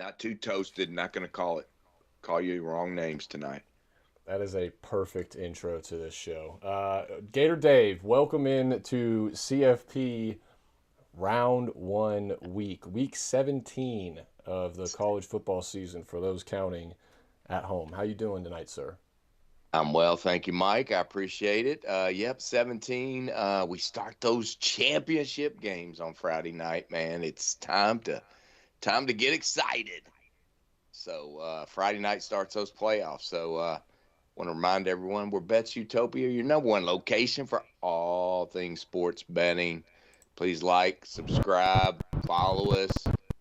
Not too toasted. Not going to call you wrong names tonight. That is a perfect intro to this show. Gator Dave, welcome in to CFP round one week 17 of the college football season for those counting at home. How you doing tonight, sir? I'm well, thank you, Mike. I appreciate it. Yep, 17. We start those championship games on Friday night, man. It's time to get excited. So Friday night starts those playoffs. So want to remind everyone we're Bets Utopia, your number one location for all things sports betting. Please like, subscribe, follow us.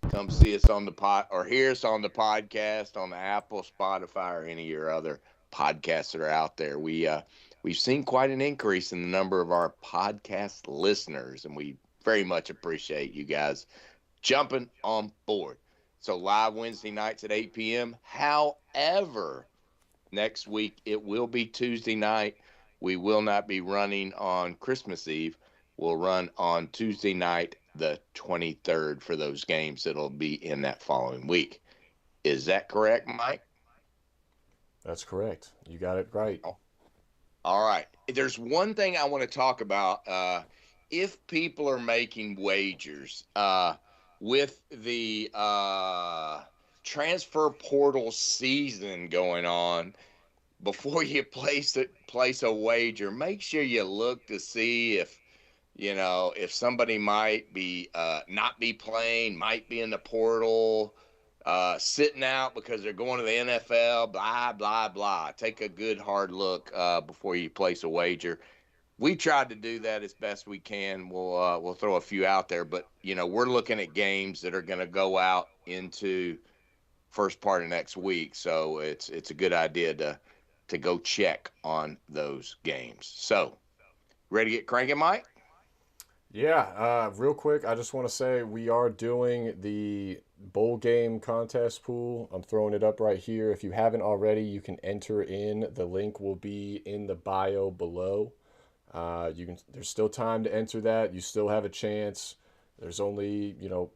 Come see us on the pod or hear us on the podcast on the Apple, Spotify, or any of your other podcasts that are out there. We've seen quite an increase in the number of our podcast listeners, and we very much appreciate you guys jumping on board. So live Wednesday nights at 8 p.m. However, next week it will be Tuesday night. We will not be running on Christmas Eve. We'll run on Tuesday night, the 23rd, for those games that'll be in that following week. Is that correct, Mike? That's correct. You got it right. All right. There's one thing I want to talk about. If people are making wagers with the transfer portal season going on, before you place a wager, make sure you look to see if somebody might be not be playing, might be in the portal, sitting out because they're going to the NFL, blah blah blah. Take a good hard look before you place a wager. We tried to do that as best we can. We'll throw a few out there, but we're looking at games that are going to go out into first part of next week, so it's a good idea to go check on those games. So, ready to get cranking, Mike? Yeah, real quick, I just want to say we are doing the bowl game contest pool. I'm throwing it up right here. If you haven't already, you can enter in. The link will be in the bio below. There's still time to enter that. You still have a chance. There's only,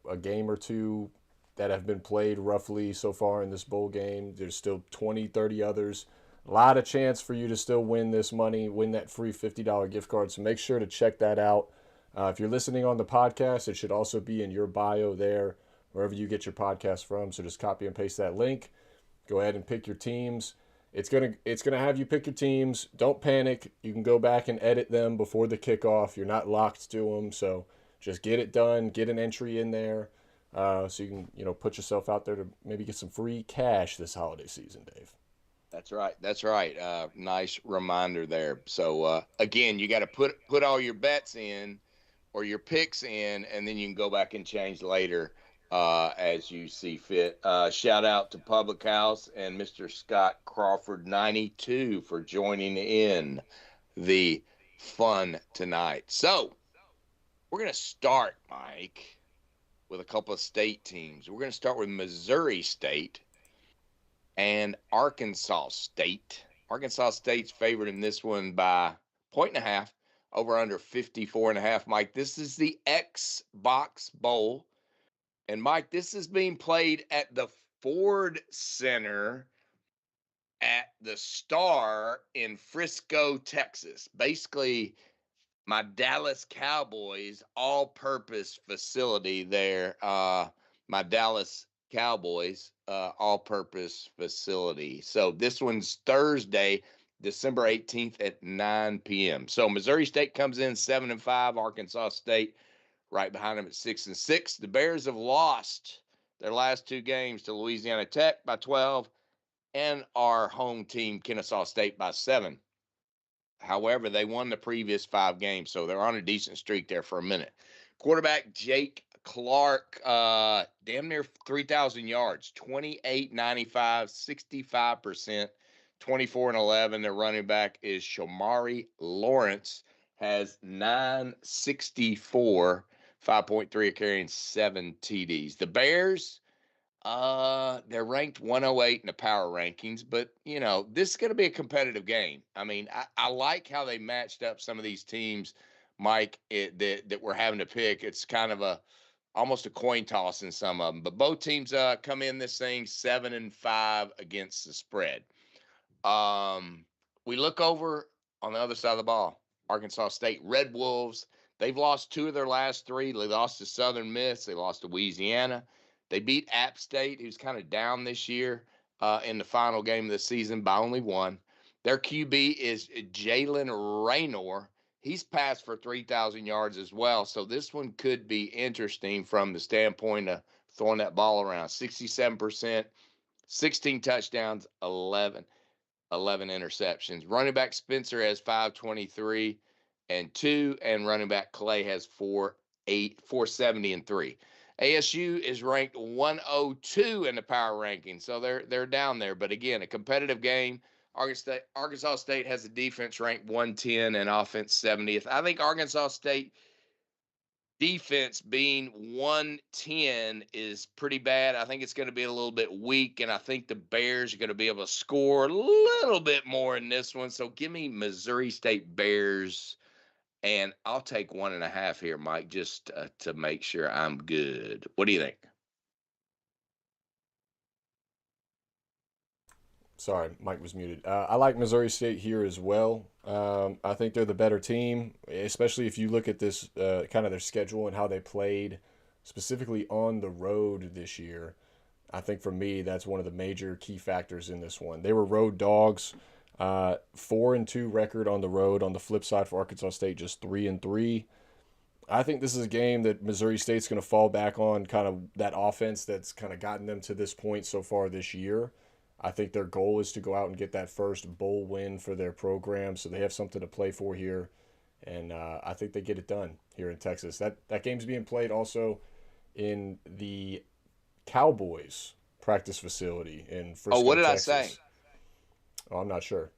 a game or two that have been played roughly so far in this bowl game. There's still 20, 30 others. A lot of chance for you to still win this money, win that free $50 gift card. So make sure to check that out. If you're listening on the podcast, it should also be in your bio there, wherever you get your podcast from. So just copy and paste that link. Go ahead and pick your teams. It's gonna have you pick your teams. Don't panic. You can go back and edit them before the kickoff. You're not locked to them, so just get it done. Get an entry in there, so you can put yourself out there to maybe get some free cash this holiday season, Dave. That's right. That's right. Nice reminder there. So again, you got to put all your bets in or your picks in, and then you can go back and change later as you see fit. Shout out to Public House and Mr. Scott Crawford 92 for joining in the fun tonight. So we're going to start, Mike, with a couple of state teams. We're going to start with Missouri State and Arkansas State. Arkansas State's favored in this one by point and a half, over under 54.5. Mike, this is the X-Box Bowl. And Mike, this is being played at the Ford Center at the Star in Frisco, Texas. Basically, my Dallas Cowboys all-purpose facility there. My Dallas Cowboys all-purpose facility. So this one's Thursday, December 18th at 9 p.m. So Missouri State comes in 7-5. Arkansas State right behind them at 6-6. The Bears have lost their last two games to Louisiana Tech by 12 and our home team, Kennesaw State, by 7. However, they won the previous 5 games, so they're on a decent streak there for a minute. Quarterback Jake Clark, damn near 3,000 yards, 28.95, 65%, 24-11. Their running back is Shamari Lawrence, has 964, 5.3 a carry, and 7 TDs. The Bears, they're ranked 108 in the power rankings, but this is going to be a competitive game. I mean, I like how they matched up some of these teams, Mike, that we're having to pick. It's kind of a almost a coin toss in some of them. But both teams come in this thing 7-5 against the spread. We look over on the other side of the ball. Arkansas State Red Wolves. They've lost 2 of their last 3. They lost to Southern Miss. They lost to Louisiana. They beat App State, who's kind of down this year in the final game of the season by only 1. Their QB is Jalen Raynor. He's passed for 3,000 yards as well. So this one could be interesting from the standpoint of throwing that ball around. 67%, 16 touchdowns, 11 interceptions. Running back Spencer has 523 and 2, and running back Clay has 470 and 3. ASU is ranked 102 in the power ranking, so they're down there. But again, a competitive game. Arkansas State has a defense ranked 110 and offense 70th. I think Arkansas State defense being 110 is pretty bad. I think it's going to be a little bit weak, and I think the Bears are going to be able to score a little bit more in this one. So give me Missouri State Bears, and I'll take 1.5 here, Mike, just to make sure I'm good. What do you think? Sorry, Mike was muted. I like Missouri State here as well. I think they're the better team, especially if you look at this kind of their schedule and how they played specifically on the road this year. I think for me, that's one of the major key factors in this one. They were road dogs, 4-2 record on the road. On the flip side for Arkansas State, just 3-3. I think this is a game that Missouri State's going to fall back on, kind of that offense that's kind of gotten them to this point so far this year. I think their goal is to go out and get that first bowl win for their program, so they have something to play for here, and I think they get it done here in Texas. That game's being played also in the Cowboys practice facility in Frisco, What did Texas. I say? Oh, I'm not sure.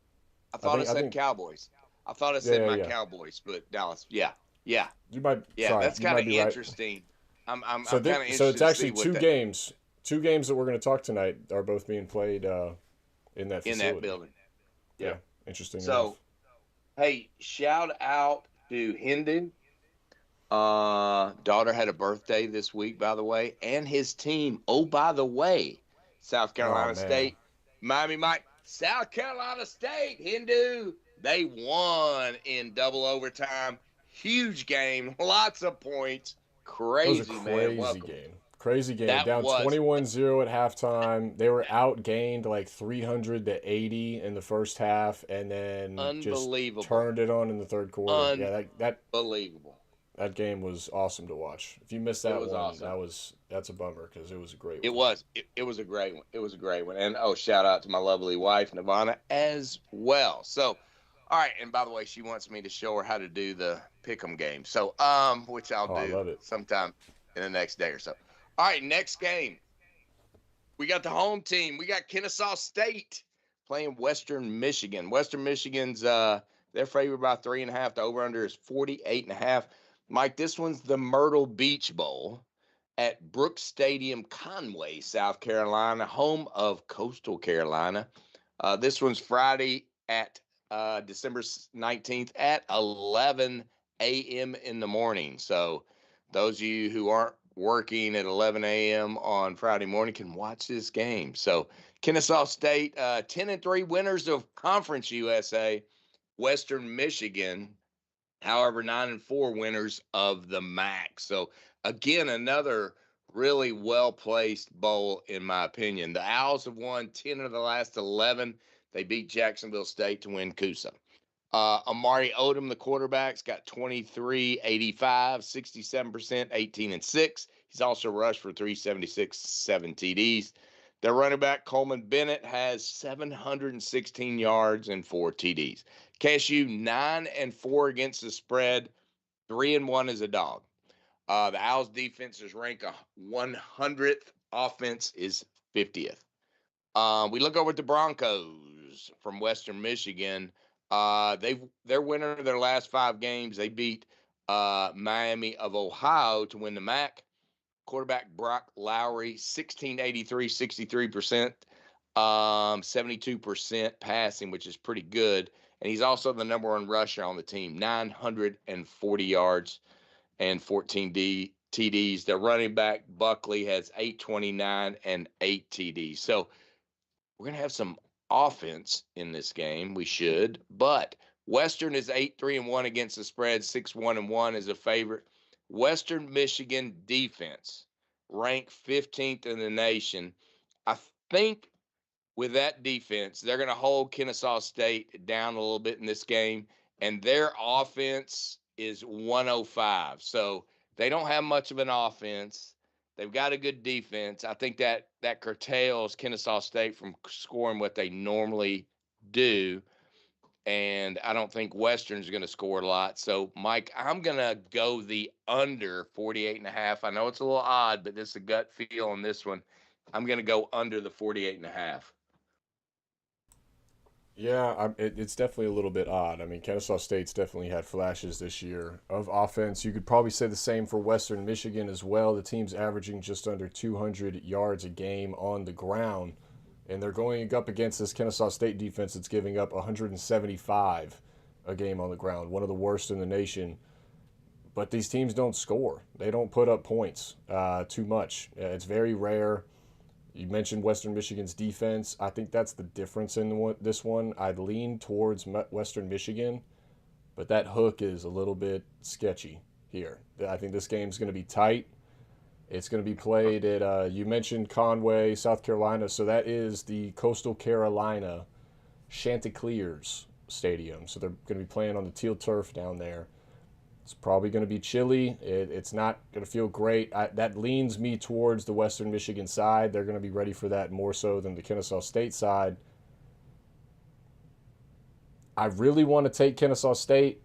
I thought I said Cowboys. I thought I said my Cowboys, but Dallas. Yeah. You might. Yeah, sorry, that's kind of interesting. Right. I'm kind of interested. So it's actually to see two games. 2 games that we're going to talk tonight are both being played in that facility. In that building. Yeah, interesting. So, enough. Hey, shout out to Hendon. Daughter had a birthday this week, by the way, and his team. Oh, by the way, South Carolina State, Miami Mike, South Carolina State, Hindu, they won in double overtime. Huge game, lots of points. Crazy, it was a man. Crazy game. Crazy game. That Down was 21-0 at halftime. They were outgained like 300-80 in the first half, and then just turned it on in the third quarter. Unbelievable. That game was awesome to watch. If you missed that one, awesome. that's a bummer because it was a great one. It was. It was a great one. It was a great one. And shout out to my lovely wife, Nirvana, as well. So, all right. And by the way, she wants me to show her how to do the pick'em game. So, which I'll do sometime in the next day or so. All right, next game. We got the home team. We got Kennesaw State playing Western Michigan. Western Michigan's they're favored by 3.5. The over/under is 48.5. Mike, this one's the Myrtle Beach Bowl at Brooks Stadium, Conway, South Carolina, home of Coastal Carolina. This one's Friday at December 19th at 11 a.m. in the morning. So those of you who aren't working at 11 a.m. on Friday morning can watch this game. So Kennesaw State, 10-3 winners of Conference USA. Western Michigan, however, 9-4 winners of the MAC. So again, another really well-placed bowl, in my opinion. The Owls have won 10 of the last 11. They beat Jacksonville State to win Coosa. Amari Odom, the quarterback's got 23, 85, 67%, 18-6. He's also rushed for 376, 7 TDs. Their running back, Coleman Bennett, has 716 yards and 4 TDs. KSU 9-4 against the spread, 3-1 as a dog. The Owls defense is ranked 100th. Offense is 50th. We look over at the Broncos from Western Michigan. They're winner of their last 5 games. They beat Miami of Ohio to win the MAC. Quarterback Brock Lowry, 1683, 63%, 72% passing, which is pretty good. And he's also the number 1 rusher on the team, 940 yards and 14 TDs. Their running back, Buckley, has 829 and 8 TDs. So we're going to have some offense in this game. We should. But Western is 8-3-1 against the spread, 6-1-1 as a favorite. Western Michigan defense ranked 15th in the nation. I think with that defense, they're going to hold Kennesaw State down a little bit in this game, and their offense is 105. So they don't have much of an offense. They've got a good defense. I think that curtails Kennesaw State from scoring what they normally do, and I don't think Western's going to score a lot. So, Mike, I'm going to go the under 48.5. I know it's a little odd, but this is a gut feel on this one. I'm going to go under the 48.5. Yeah, it's definitely a little bit odd. I mean, Kennesaw State's definitely had flashes this year of offense. You could probably say the same for Western Michigan as well. The team's averaging just under 200 yards a game on the ground, and they're going up against this Kennesaw State defense that's giving up 175 a game on the ground, one of the worst in the nation. But these teams don't score. They don't put up points too much. It's very rare. You mentioned Western Michigan's defense. I think that's the difference in this one. I'd lean towards Western Michigan, but that hook is a little bit sketchy here. I think this game's going to be tight. It's going to be played at, you mentioned Conway, South Carolina, so that is the Coastal Carolina Chanticleers Stadium. So they're going to be playing on the teal turf down there. It's probably going to be chilly. It's not going to feel great. That leans me towards the Western Michigan side. They're going to be ready for that more so than the Kennesaw State side. I really want to take Kennesaw State,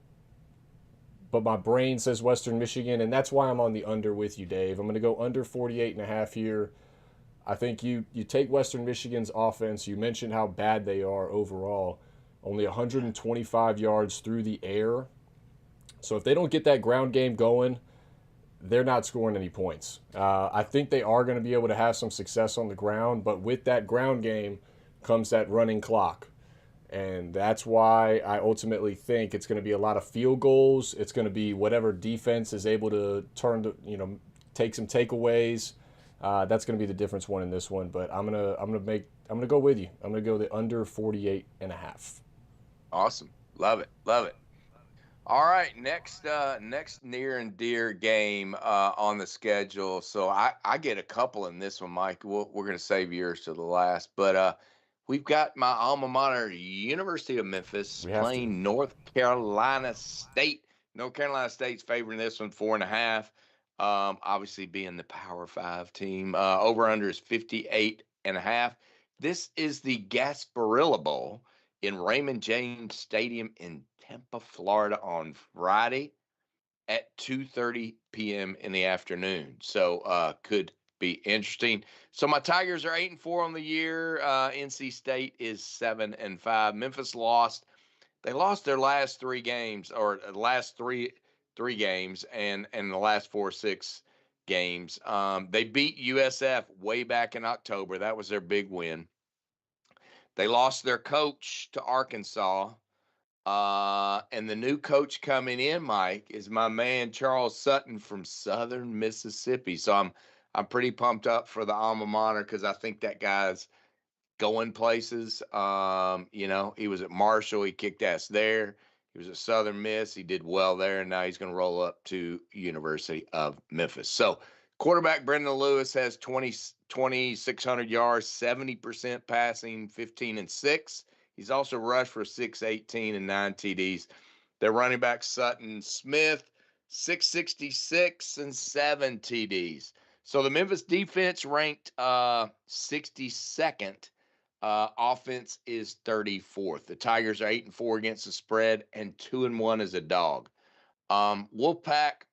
but my brain says Western Michigan, and that's why I'm on the under with you, Dave. I'm going to go under 48.5 here. I think you take Western Michigan's offense. You mentioned how bad they are overall. Only 125 yards through the air. So if they don't get that ground game going, they're not scoring any points. I think they are going to be able to have some success on the ground, but with that ground game comes that running clock. And that's why I ultimately think it's going to be a lot of field goals. It's going to be whatever defense is able to take some takeaways. That's going to be the difference one in this one. But I'm gonna go with you. I'm gonna go the under 48.5. Awesome. Love it. Love it. All right, next near and dear game on the schedule. So I get a couple in this one, Mike. We're going to save yours to the last, but we've got my alma mater, University of Memphis, playing North Carolina State. North Carolina State's favoring this one 4.5. Obviously being the Power 5 team. Over under is 58.5. This is the Gasparilla Bowl in Raymond James Stadium in Tampa, Florida on Friday at 2:30 p.m. in the afternoon. So could be interesting. So my Tigers are 8-4 on the year. NC State is 7-5. Memphis lost. They lost their last three games, or the last three games, and the last 4-6 games. They beat USF way back in October. That was their big win. They lost their coach to Arkansas. And the new coach coming in, Mike, is my man Charles Sutton from Southern Mississippi. So I'm pretty pumped up for the alma mater because I think that guy's going places. He was at Marshall, he kicked ass there. He was at Southern Miss, he did well there, and now he's going to roll up to University of Memphis. So quarterback Brendan Lewis has 2,600 yards, 70% passing, 15-6. He's also rushed for 618 and 9 TDs. Their running back Sutton Smith, 666 and 7 TDs. So the Memphis defense ranked 62nd. Offense is 34th. The Tigers are 8-4 against the spread and 2-1 as a dog. Wolfpack,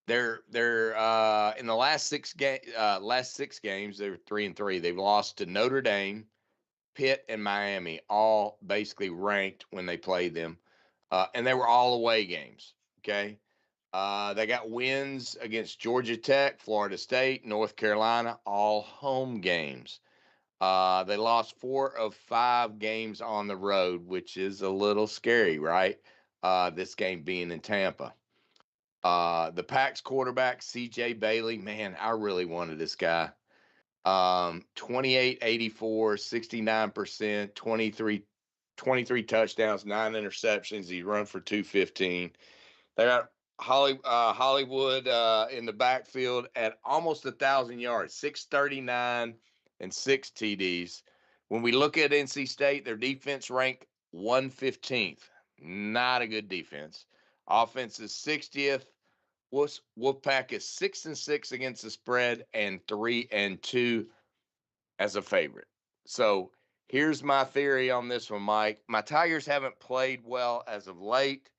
they're in the last six games they were 3-3. They've lost to Notre Dame, Pitt, and Miami, all basically ranked when they played them, and they were all away games. Okay, they got wins against Georgia Tech, Florida State, North Carolina, all home games. They lost 4 of 5 games on the road, which is a little scary, right? This game being in Tampa. The Pack's quarterback, C.J. Bailey, man, I really wanted this guy. 28, 84, 69%, 23 touchdowns, 9 interceptions. He run for 215. They got Hollywood in the backfield at almost 1,000 yards, 639 and 6 TDs. When we look at NC State, their defense ranked 115th. Not a good defense. Offense is 60th. Wolfpack is 6-6 against the spread and 3-2 as a favorite. So here's my theory on this one, Mike. My Tigers haven't played well as of late.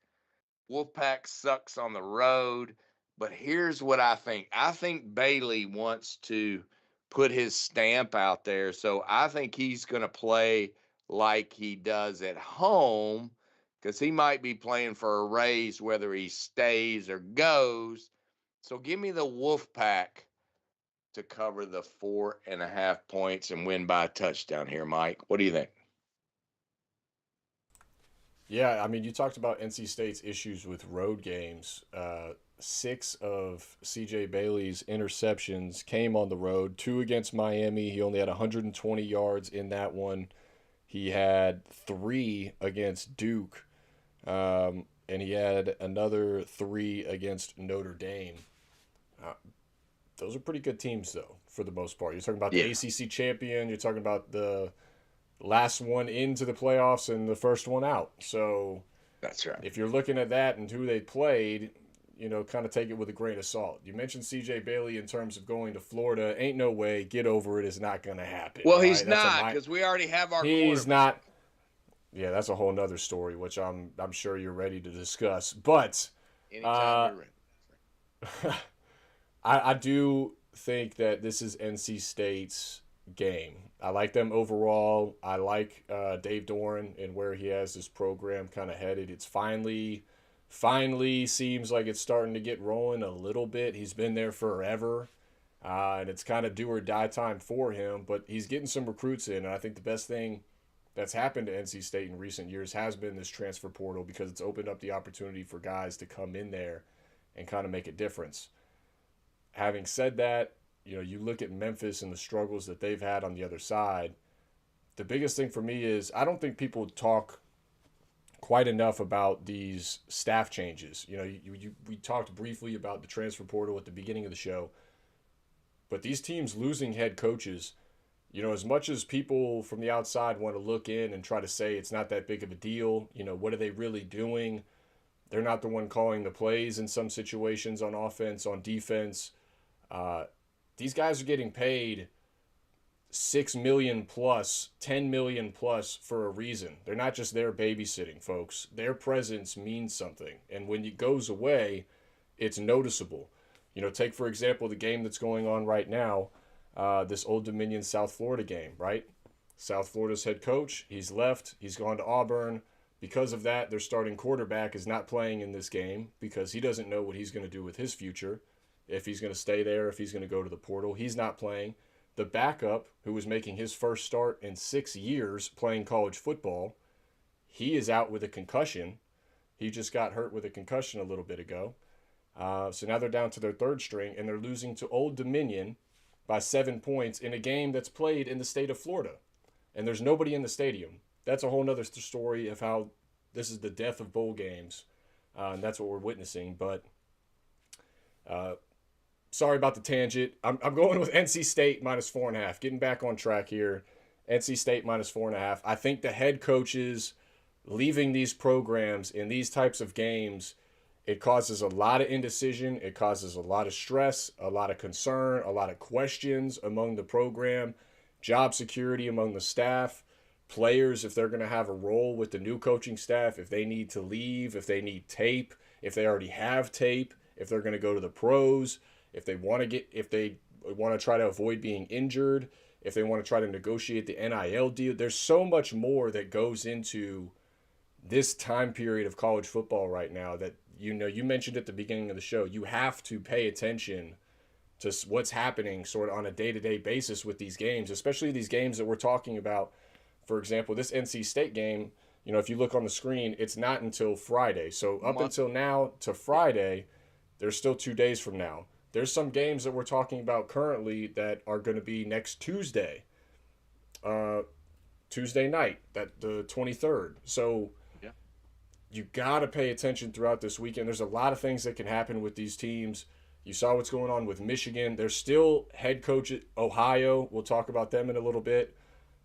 Wolfpack sucks on the road. But here's what I think. I think Bailey wants to put his stamp out there. So I think he's going to play like he does at home because he might be playing for a raise whether he stays or goes. So give me the Wolfpack to cover the 4.5 points and win by a touchdown here, Mike. What do you think? Yeah, I mean, you talked about NC State's issues with road games. 6 of CJ Bailey's interceptions came on the road, 2 against Miami. He only had 120 yards in that one. He had 3 against Duke, and he had another 3 against Notre Dame. Uh, those are pretty good teams, though, for the most part. You're talking about the Yeah, ACC champion. You're talking about the last one into the playoffs and the first one out. So that's right. if you're looking at that and who they played, kind of take it with a grain of salt. You mentioned C.J. Bailey in terms of going to Florida. Ain't no way. Get over it. Is not going to happen. Well, All he's right, not because we already have our he's quarterback. not. Yeah, that's a whole nother story, which I'm sure you're ready to discuss. But Anytime uh, you're ready. I do think that this is NC State's game. I like them overall. I like Dave Doran and where he has this program kind of headed. It's finally seems like it's starting to get rolling a little bit. He's been there forever, and it's kind of do or die time for him. But he's getting some recruits in, and I think the best thing that's happened to NC State in recent years has been this transfer portal because it's opened up the opportunity for guys to come in there and kind of make a difference. Having said that, you look at Memphis and the struggles that they've had on the other side. The biggest thing for me is I don't think people talk quite enough about these staff changes. We talked briefly about the transfer portal at the beginning of the show, but these teams losing head coaches, as much as people from the outside want to look in and try to say it's not that big of a deal, what are they really doing? They're not the one calling the plays in some situations on offense, on defense. Uh, these guys are getting paid 6 million plus, 10 million plus for a reason. They're not just there babysitting, folks. Their presence means something. And when it goes away, it's noticeable. Take for example the game that's going on right now, this Old Dominion South Florida game, right? South Florida's head coach, he's left, he's gone to Auburn. Because of that, their starting quarterback is not playing in this game because he doesn't know what he's going to do with his future. If he's going to stay there, if he's going to go to the portal, he's not playing. The backup, who was making his first start in 6 years playing college football, he is out with a concussion. He just got hurt with a concussion a little bit ago. So now they're down to their third string, and they're losing to Old Dominion by 7 points in a game that's played in the state of Florida. And there's nobody in the stadium. That's a whole nother story of how this is the death of bowl games. And that's what we're witnessing. But sorry about the tangent. I'm going with NC State minus 4.5. Getting back on track here. NC State minus 4.5. I think the head coaches leaving these programs in these types of games, it causes a lot of indecision. It causes a lot of stress, a lot of concern, a lot of questions among the program, job security among the staff, players if they're going to have a role with the new coaching staff, if they need to leave, if they need tape, if they already have tape, if they're going to go to the pros, if they want to try to avoid being injured, if they want to try to negotiate the NIL deal. There's so much more that goes into this time period of college football right now that you mentioned at the beginning of the show. You have to pay attention to what's happening sort of on a day-to-day basis with these games, especially these games that we're talking about. For example, this NC State game, if you look on the screen, it's not until Friday. So up until now to Friday, There's still 2 days from now. There's some games that we're talking about currently that are going to be next Tuesday, uh, Tuesday night, that the 23rd. So Yeah. you got to pay attention throughout this weekend. There's a lot of things that can happen with these teams. You saw what's going on with Michigan. There's still head coach at Ohio. We'll talk about them in a little bit.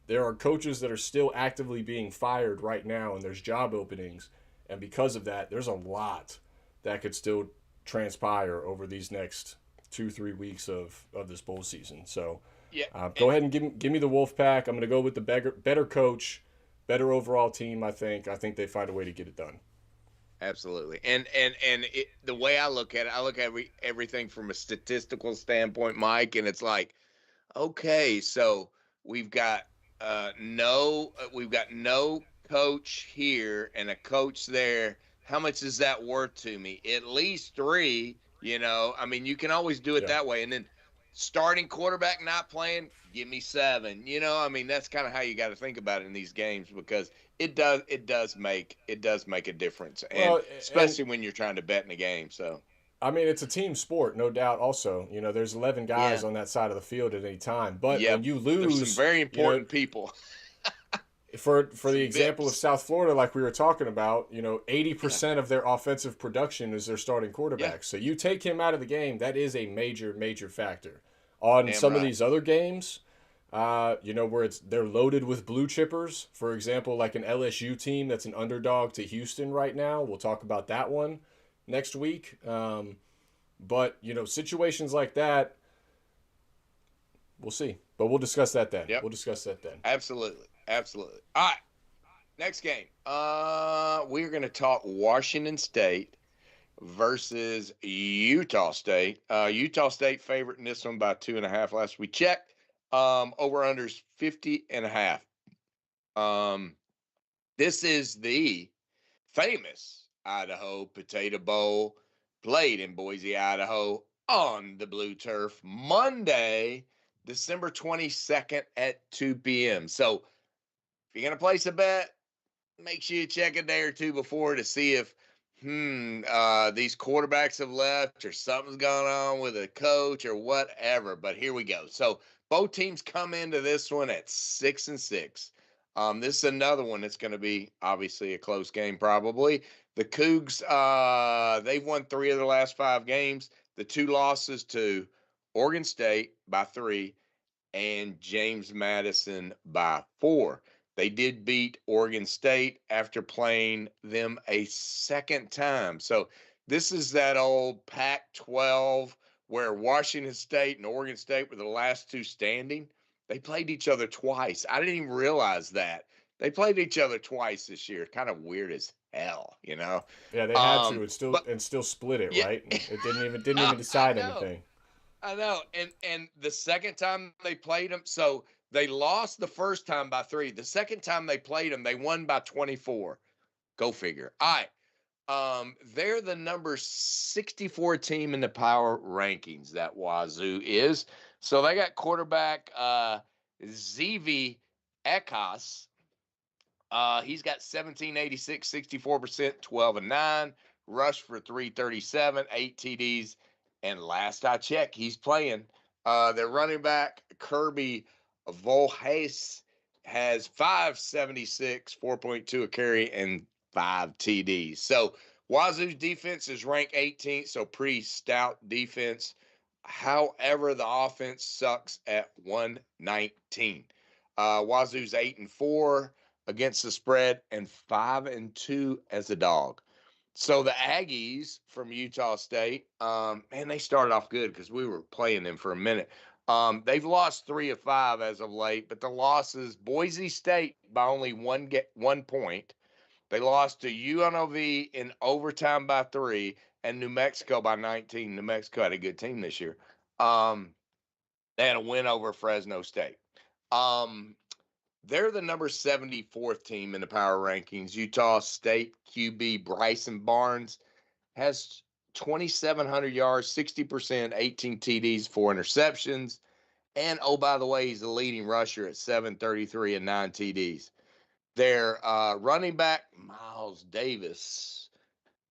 There are coaches that are still actively being fired right now, and there's job openings. And because of that, there's a lot that could still transpire over these next 2-3 weeks of this bowl season. So Yeah. go ahead and give me the Wolfpack. I'm going to go with the better coach, better overall team. I think they find a way to get it done. Absolutely. And the way I look at it, I look at everything from a statistical standpoint, Mike, and it's like, okay, so we've got we've got no coach here and a coach there. How much is that worth to me? At least three, you know. I mean, you can always do it Yeah. that way. And then starting quarterback not playing, give me seven. You know, I mean, that's kind of how you got to think about it in these games, because it does make a difference, and Well, and especially when you're trying to bet in a game. So I mean, it's a team sport, no doubt. Also, there's 11 guys yeah, on that side of the field at any time. But when yep. you There's some lose, very important people. for the Some example of Vips. South Florida, like we were talking about, Yeah, 80% of their offensive production is their starting yeah, quarterback. So you take him out of the game, that is a major, major factor. On damn some of right. these other games, where they're loaded with blue chippers. For example, like an LSU team that's an underdog to Houston right now. We'll talk about that one next week. But situations like that, we'll see. But we'll discuss that then. Yep, We'll discuss that then. absolutely, absolutely. All right, next game. We're gonna talk Washington State versus Utah State. Utah State favorite in this one by 2.5. Last we checked. Over unders 50.5. Um, this is the famous Idaho Potato Bowl, played in Boise, Idaho, on the blue turf Monday, December 22nd at 2 p.m. So if you're gonna place a bet, make sure you check a day or two before to see if these quarterbacks have left or something's gone on with a coach or whatever. But here we go. So both teams come into this one at 6-6. This is another one that's going to be obviously a close game, probably. The Cougs, they've won 3 of their last 5 games. The 2 losses to Oregon State by 3 and James Madison by 4. They did beat Oregon State after playing them a second time. So this is that old Pac-12 where Washington State and Oregon State were the last 2 standing. They played each other twice. I didn't even realize that. They played each other twice this year. Kind of weird as hell, you know. Yeah, they had to. But And still split it, yeah, right? It didn't even I decide know. anything. I know. And the second time they played them, so they lost the first time by 3. The second time they played them, they won by 24. Go figure. All right. They're the number 64 team in the power rankings, that Wazoo is. So they got quarterback Zevi Ekas. He's got 1786, 64%, 12-9, rush for 337, 8 TDs. And last I checked, he's playing. Their running back, Kirby Volhase, has 576, 4.2 a carry, and 5 TDs. So Wazoo's defense is ranked 18th, so pretty stout defense. However, the offense sucks at 119. Wazoo's 8-4 against the spread and 5-2 as a dog. So the Aggies from Utah State, man, they started off good because we were playing them for a minute. They've lost 3 of 5 as of late, but the losses: Boise State by only 1 point. They lost to UNLV in overtime by 3, and New Mexico by 19. New Mexico had a good team this year. They had a win over Fresno State. Um, they're the number 74th team in the power rankings. Utah State QB Bryson Barnes has 2,700 yards, 60%, 18 TDs, 4 interceptions. And oh, by the way, he's the leading rusher at 733 and 9 TDs. Their running back, Miles Davis,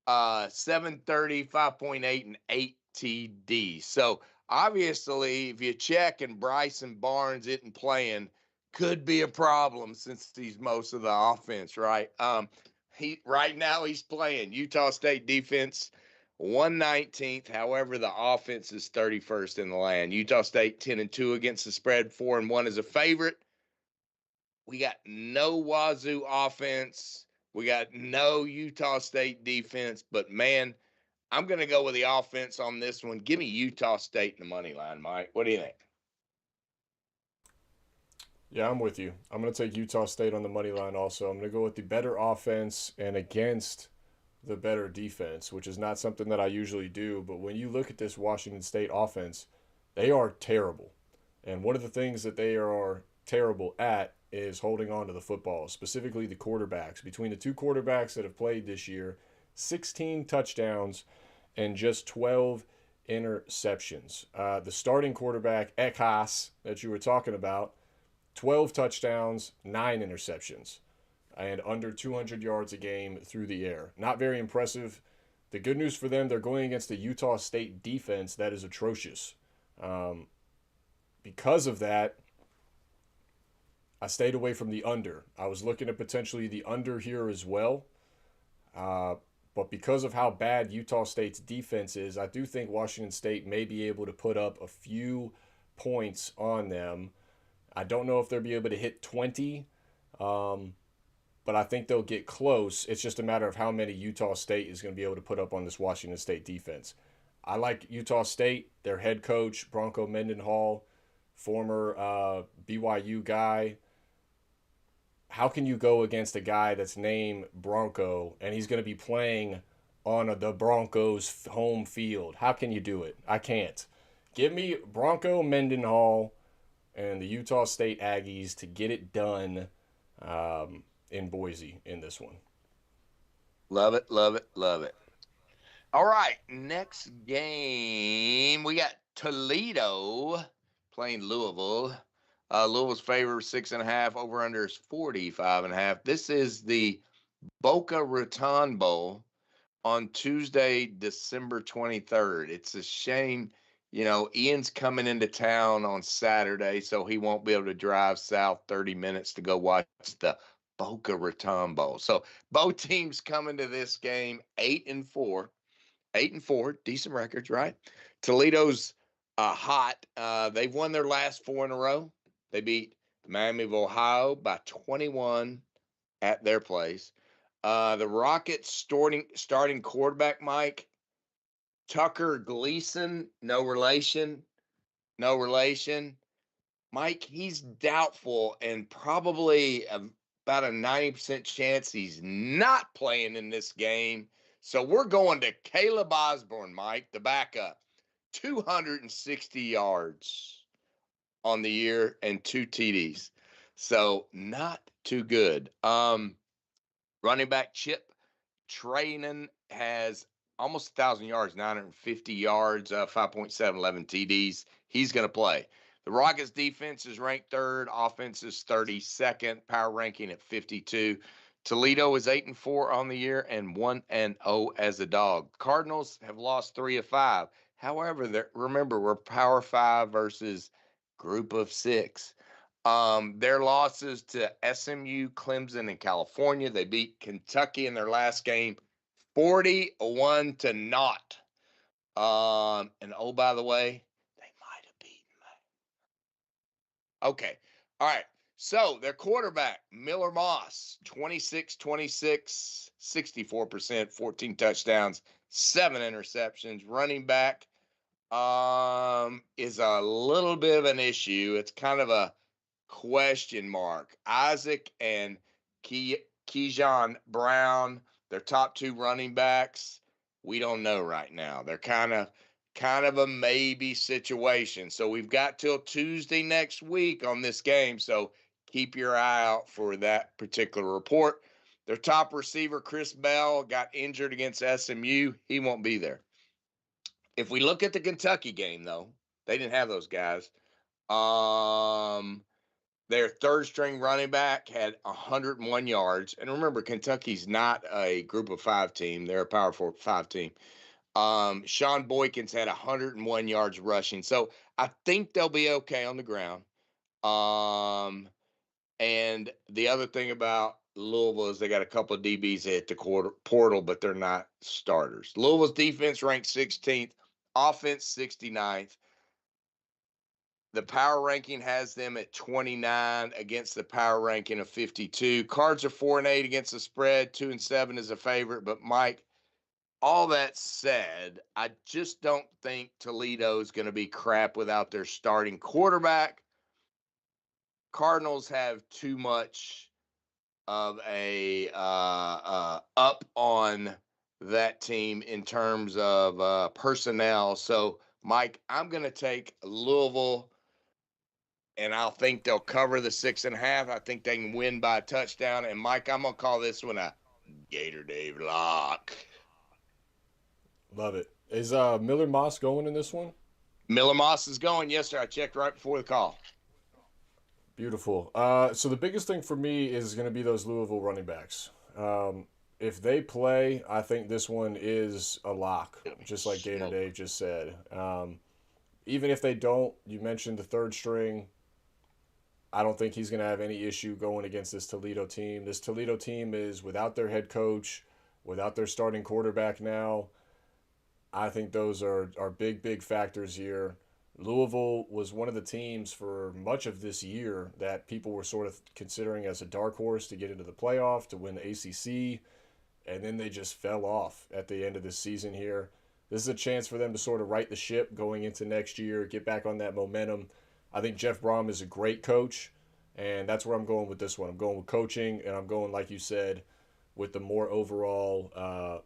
730, 5.8, and 8 TD. So obviously, if you check and Bryson Barnes isn't playing, could be a problem since he's most of the offense, right? He right now he's playing Utah State defense 119th. However, the offense is 31st in the land. Utah State 10-2 against the spread, 4-1 as a favorite. We got no Wazoo offense. We got no Utah State defense. But man, I'm going to go with the offense on this one. Give me Utah State in the money line, Mike. What do you think? Yeah, I'm with you. I'm going to take Utah State on the money line also. I'm going to go with the better offense and against the better defense, which is not something that I usually do. But when you look at this Washington State offense, they are terrible. And one of the things that they are terrible at is holding on to the football, specifically the quarterbacks. Between the two quarterbacks that have played this year, 16 touchdowns and just 12 interceptions. The starting quarterback, Ekas, that you were talking about, 12 touchdowns, 9 interceptions, and under 200 yards a game through the air. Not very impressive. The good news for them, they're going against the Utah State defense that is atrocious. Because of that, I stayed away from the under. I was looking at potentially the under here as well. But because of how bad Utah State's defense is, I do think Washington State may be able to put up a few points on them. I don't know if they'll be able to hit 20, but I think they'll get close. It's just a matter of how many Utah State is going to be able to put up on this Washington State defense. I like Utah State, their head coach, Bronco Mendenhall, former BYU guy. How can you go against a guy that's named Bronco and he's going to be playing on the Broncos' home field? How can you do it? I can't. Give me Bronco Mendenhall and the Utah State Aggies to get it done in Boise in this one. Love it, love it, love it. All right, next game we got Toledo playing Louisville. Louisville's favor 6.5. Over under is 45.5. This is the Boca Raton Bowl on Tuesday, December 23rd. It's a shame, Ian's coming into town on Saturday, so he won't be able to drive south 30 minutes to go watch the Boca Raton Bowl. So both teams coming to this game 8-4. 8-4, decent records, right? Toledo's hot. They've won their last 4 in a row. They beat Miami of Ohio by 21 at their place. The Rockets starting quarterback, Mike, Tucker Gleason, no relation. Mike, he's doubtful and probably about a 90% chance he's not playing in this game. So we're going to Caleb Osborne, Mike, the backup. 260 yards on the year and 2 TDs. So not too good. Running back Chip Trainin has almost 1,000 yards, 950 yards, 5.7, 11 TDs. He's going to play. The Rockets defense is ranked 3rd. Offense is 32nd. Power ranking at 52. Toledo is 8-4 on the year and 1-0 as a dog. Cardinals have lost 3 of 5. However, remember, we're Power 5 versus Group of 6. Their losses to SMU, Clemson, and California. They beat Kentucky in their last game 41-0. And oh, by the way, they might have beaten me. Okay. All right. So their quarterback, Miller Moss, 26-26, 64%, 14 touchdowns, 7 interceptions. Running back is a little bit of an issue. It's kind of a question mark. Isaac and Keyshawn Brown, their top 2 running backs, we don't know right now. They're kind of a maybe situation. So we've got till Tuesday next week on this game. So keep your eye out for that particular report. Their top receiver, Chris Bell, got injured against SMU. He won't be there. If we look at the Kentucky game, though, they didn't have those guys. Their third string running back had 101 yards. And remember, Kentucky's not a group of five team. They're a power five team. Sean Boykins had 101 yards rushing. So I think they'll be okay on the ground. And the other thing about Louisville is they got a couple of DBs at the portal, but they're not starters. Louisville's defense ranked 16th, offense 69th. The power ranking has them at 29 against the power ranking of 52. Cards are 4-8 against the spread, 2-7 is a favorite. But Mike, all that said, I just don't think Toledo is going to be crap without their starting quarterback. Cardinals have too much of a up on that team in terms of personnel. So, Mike, I'm going to take Louisville, and I'll think they'll cover the 6.5. I think they can win by a touchdown. And, Mike, I'm going to call this one a Gator Dave lock. Love it. Is Miller Moss going in this one? Miller Moss is going. Yes, sir. I checked right before the call. Beautiful. So the biggest thing for me is going to be those Louisville running backs. If they play, I think this one is a lock, just like Gator Dave just said. Even if they don't, you mentioned the third string. I don't think he's going to have any issue going against this Toledo team. This Toledo team is without their head coach, without their starting quarterback now. I think those are big, big factors here. Louisville was one of the teams for much of this year that people were sort of considering as a dark horse to get into the playoff, to win the ACC, and then they just fell off at the end of this season here. This is a chance for them to sort of right the ship going into next year, get back on that momentum. I think Jeff Brom is a great coach, and that's where I'm going with this one. I'm going with coaching, and I'm going, like you said, with the more overall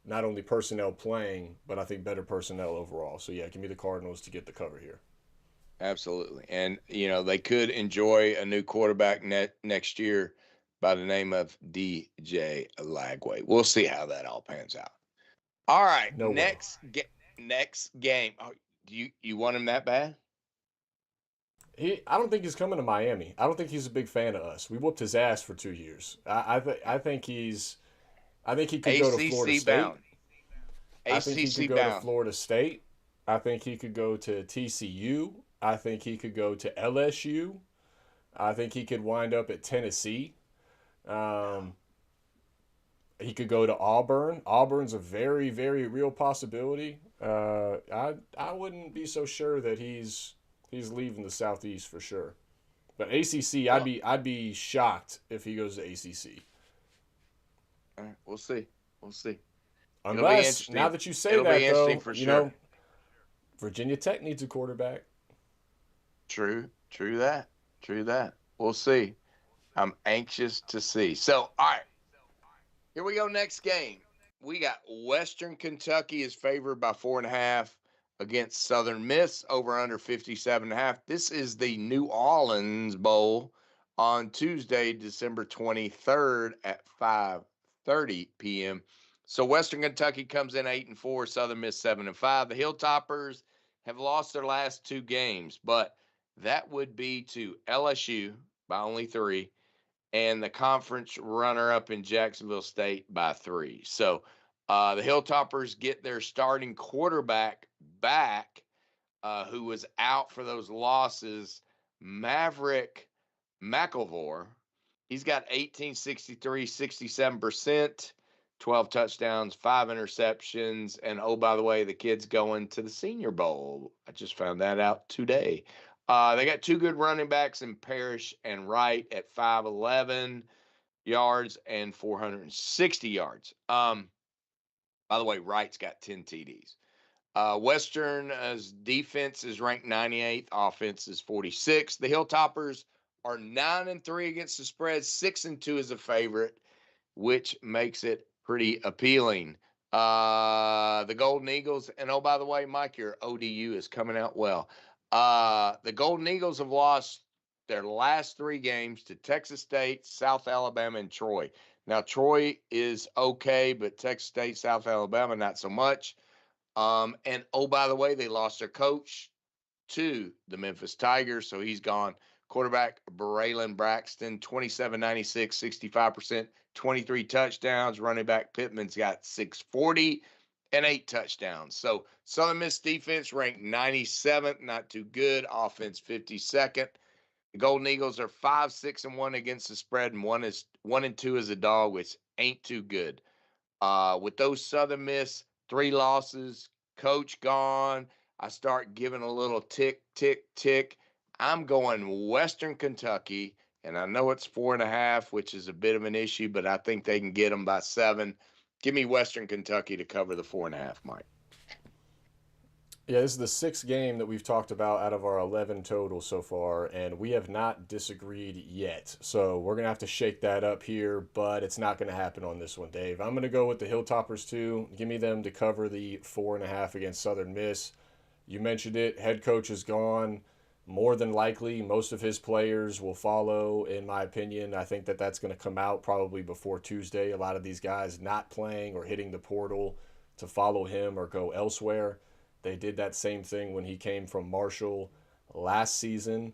not only personnel playing, but I think better personnel overall. So, yeah, give me the Cardinals to get the cover here. Absolutely. And, they could enjoy a new quarterback next year by the name of DJ Lagway. We'll see how that all pans out. All right. No way. Next game. Oh, you want him that bad? I don't think he's coming to Miami. I don't think he's a big fan of us. We whooped his ass for 2 years. I think he could go to Florida ACC State. bound. I think he could ACC go to bound. Florida State. I think he could go to TCU. I think he could go to LSU. I think he could wind up at Tennessee. He could go to Auburn. Auburn's a very, very real possibility. I wouldn't be so sure that he's leaving the Southeast for sure. But ACC, Well, I'd be shocked if he goes to ACC. all right, we'll see. We'll see. It'll be Unless, now interesting. that you say It'll that, be interesting though, for sure. Virginia Tech needs a quarterback. True that. True that. We'll see. I'm anxious to see. So, all right. Here we go. Next game. We got Western Kentucky is favored by 4.5 against Southern Miss over under 57.5. This is the New Orleans Bowl on Tuesday, December 23rd at 5:30 p.m. So Western Kentucky comes in 8-4, Southern Miss 7-5. The Hilltoppers have lost their last 2 games, but that would be to LSU by only 3 and the conference runner-up in Jacksonville State by 3. So the Hilltoppers get their starting quarterback back, who was out for those losses, Maverick McElvore. He's got 1863, 67%, 12 touchdowns, 5 interceptions. And, oh, by the way, the kid's going to the Senior Bowl. I just found that out today. They got 2 good running backs in Parrish and Wright at 511 yards and 460 yards. By the way, Wright's got 10 TDs. Western's defense is ranked 98th. Offense is 46th. The Hilltoppers are 9-3 against the spread. 6-2 is a favorite, which makes it pretty appealing. The Golden Eagles, and oh, by the way, Mike, your ODU is coming out well. The Golden Eagles have lost their last 3 games to Texas State, South Alabama, and Troy. Now, Troy is okay, but Texas State, South Alabama, not so much. And, oh, by the way, they lost their coach to the Memphis Tigers, so he's gone Quarterback Braylon Braxton, 2796, 65%, 23 touchdowns. Running back Pittman's got 640 and 8 touchdowns. So Southern Miss defense ranked 97th, not too good. Offense 52nd. The Golden Eagles are 5-6-1 against the spread, and 1-2 as a dog, which ain't too good. With those Southern Miss 3 losses, coach gone, I start giving a little tick, tick, tick. I'm going Western Kentucky, and I know it's 4.5, which is a bit of an issue, but I think they can get them by 7. Give me Western Kentucky to cover the 4.5, Mike. Yeah, this is the 6th game that we've talked about out of our 11 total so far, and we have not disagreed yet. So we're going to have to shake that up here, but it's not going to happen on this one, Dave. I'm going to go with the Hilltoppers too. Give me them to cover the 4.5 against Southern Miss. You mentioned it, head coach is gone. More than likely, most of his players will follow, in my opinion. I think that that's going to come out probably before Tuesday. A lot of these guys not playing or hitting the portal to follow him or go elsewhere. They did that same thing when he came from Marshall last season.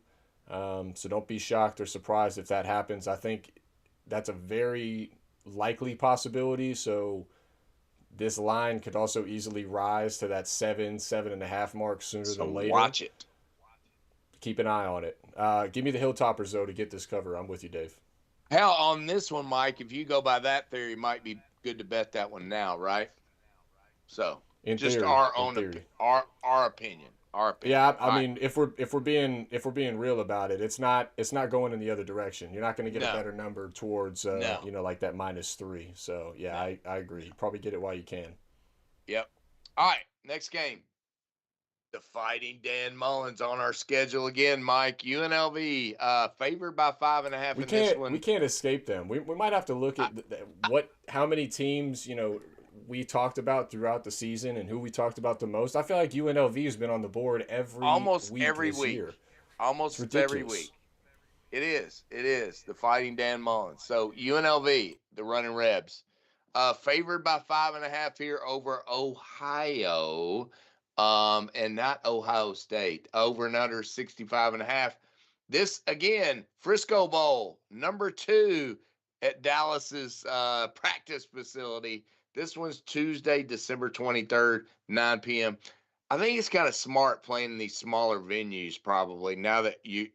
So don't be shocked or surprised if that happens. I think that's a very likely possibility. So this line could also easily rise to that 7.5 mark sooner than later. Watch it. Keep an eye on it. Give me the Hilltoppers, though, to get this cover. I'm with you, Dave. Hell, on this one, Mike, if you go by that theory, it might be good to bet that one now, right? So In just theory, our in own theory. our opinion. Our opinion. Yeah, I All mean, if we're being real about it, it's not going in the other direction. You're not going to get a better number towards No. like that -3. So yeah, No. I agree. Probably get it while you can. Yep. All right, next game. The Fighting Dan Mullins on our schedule again, Mike. UNLV favored by 5.5 in this one. We can't escape them. We might have to look at how many teams we talked about throughout the season and who we talked about the most. I feel like UNLV has been on the board almost week every this week. year. Almost every week. It is. The Fighting Dan Mullins. So UNLV, the Running Rebs, favored by 5.5 here over Ohio, and not Ohio State. Over and under 65.5. This again, Frisco Bowl, number 2 at Dallas's practice facility. This one's Tuesday, December 23rd, 9 p.m. I think it's kind of smart playing in these smaller venues. Probably now that you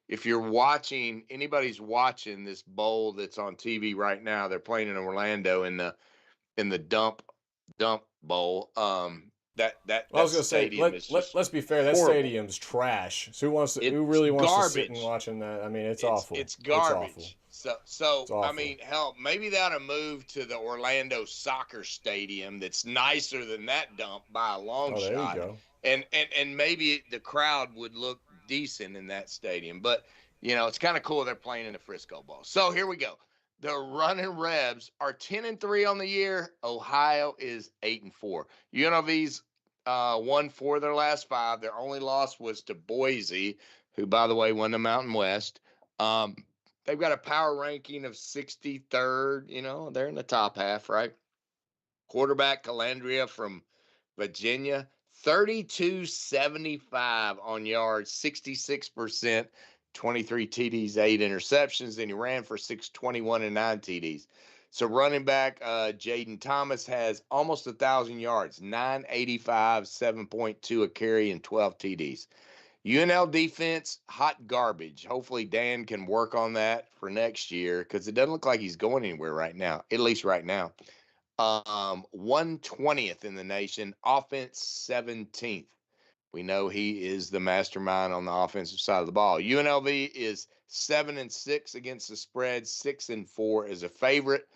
if you're watching, anybody's watching this bowl that's on TV right now, they're playing in Orlando in the dump bowl. That I was gonna say, let's be fair. That horrible. stadium's trash. So who really wants to sit and watching that? I mean, it's awful. It's garbage. It's awful. So I mean, hell, maybe they ought to move to the Orlando Soccer Stadium. That's nicer than that dump by a long shot. There you go. And maybe the crowd would look decent in that stadium. But it's kind of cool they're playing in the Frisco Bowl. So here we go. The Running Rebs are 10-3 on the year. Ohio is 8-4. UNLV's won 4 of their last 5. Their only loss was to Boise, who, by the way, won the Mountain West. They've got a power ranking of 63rd. They're in the top half, right? Quarterback Calandria from Virginia, 3275 on yards, 66%. 23 TDs, 8 interceptions, and he ran for 621 and 9 TDs. So running back Jaden Thomas has almost 1,000 yards, 985, 7.2 a carry, and 12 TDs. UNL defense, hot garbage. Hopefully Dan can work on that for next year because it doesn't look like he's going anywhere right now, at least right now. 120th in the nation, offense 17th. We know he is the mastermind on the offensive side of the ball. UNLV is 7-6 against the spread, 6-4 as a favorite.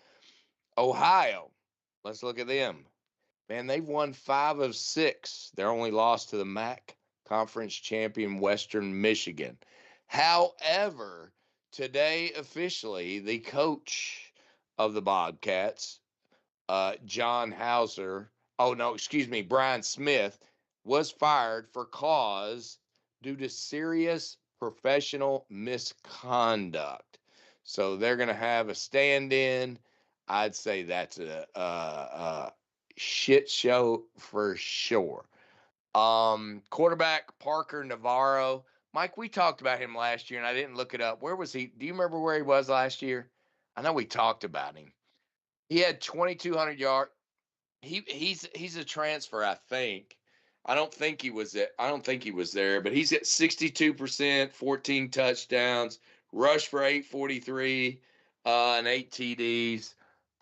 Ohio, let's look at them. Man, they've won 5 of 6. Their only loss to the MAC conference champion Western Michigan. However, today officially, the coach of the Bobcats, Brian Smith, was fired for cause due to serious professional misconduct. So they're going to have a stand-in. I'd say that's a shit show for sure. Quarterback Parker Navarro. Mike, we talked about him last year, and I didn't look it up. Where was he? Do you remember where he was last year? I know we talked about him. He had 2,200 yards. He's a transfer, I think. I don't think he was there, but he's at 62%, 14 touchdowns, rush for 843, and 8 TDs.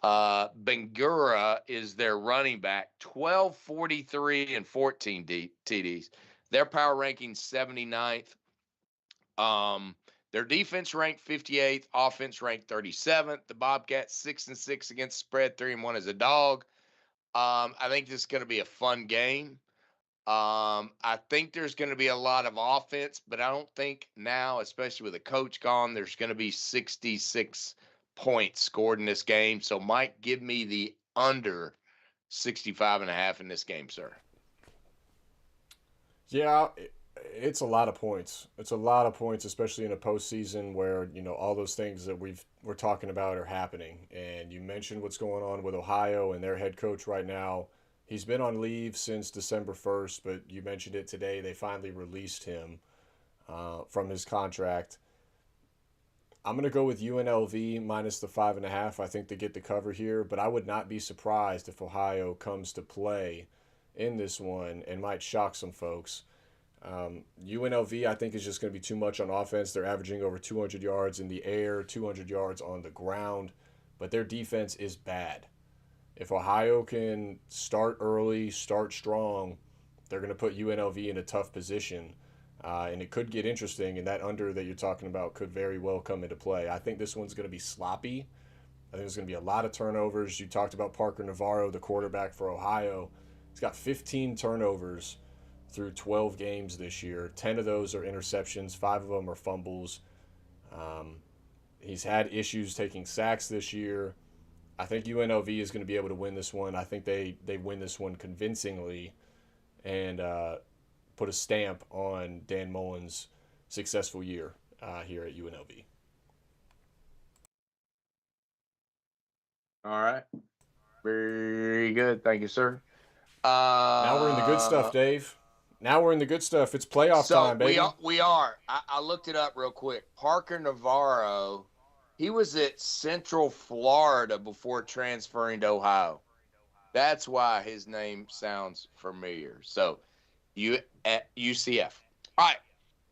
Bangura is their running back, 1243 and 14 TDs. Their power ranking 79th. Their defense ranked 58th, offense ranked 37th. The Bobcats 6-6 against spread, 3-1 as a dog. I think this is going to be a fun game. I think there's going to be a lot of offense, but I don't think now, especially with a coach gone, there's going to be 66 points scored in this game. So, Mike, give me the under 65.5 in this game, sir. Yeah, it's a lot of points. It's a lot of points, especially in a postseason where all those things that we're talking about are happening. And you mentioned what's going on with Ohio and their head coach right now. He's been on leave since December 1st, but you mentioned it today. They finally released him from his contract. I'm going to go with UNLV minus the 5.5. I think they get the cover here, but I would not be surprised if Ohio comes to play in this one and might shock some folks. UNLV, I think, is just going to be too much on offense. They're averaging over 200 yards in the air, 200 yards on the ground, but their defense is bad. If Ohio can start early, start strong, they're going to put UNLV in a tough position. And it could get interesting, and that under that you're talking about could very well come into play. I think this one's going to be sloppy. I think there's going to be a lot of turnovers. You talked about Parker Navarro, the quarterback for Ohio. He's got 15 turnovers through 12 games this year. 10 of those are interceptions. 5 of them are fumbles. He's had issues taking sacks this year. I think UNLV is going to be able to win this one. I think they win this one convincingly and put a stamp on Dan Mullen's successful year here at UNLV. All right. Very good. Thank you, sir. Now we're in the good stuff, Dave. Now we're in the good stuff. It's playoff time, baby. We are. I looked it up real quick. Parker Navarro, he was at Central Florida before transferring to Ohio. That's why his name sounds familiar. So, you at UCF. All right.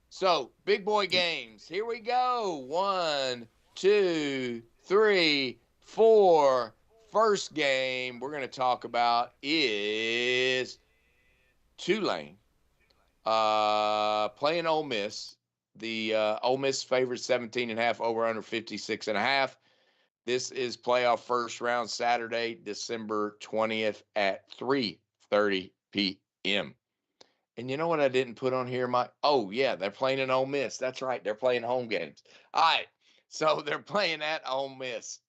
So, big boy games. Here we go. 1, 2, 3, 4. First game we're going to talk about is Tulane playing Ole Miss. The Ole Miss favored 17.5, over under 56.5. This is playoff first round, Saturday, December 20th at 3:30 p.m. And you know what I didn't put on here, Mike? Oh, yeah, they're playing in Ole Miss. That's right. They're playing home games. All right. So they're playing at Ole Miss.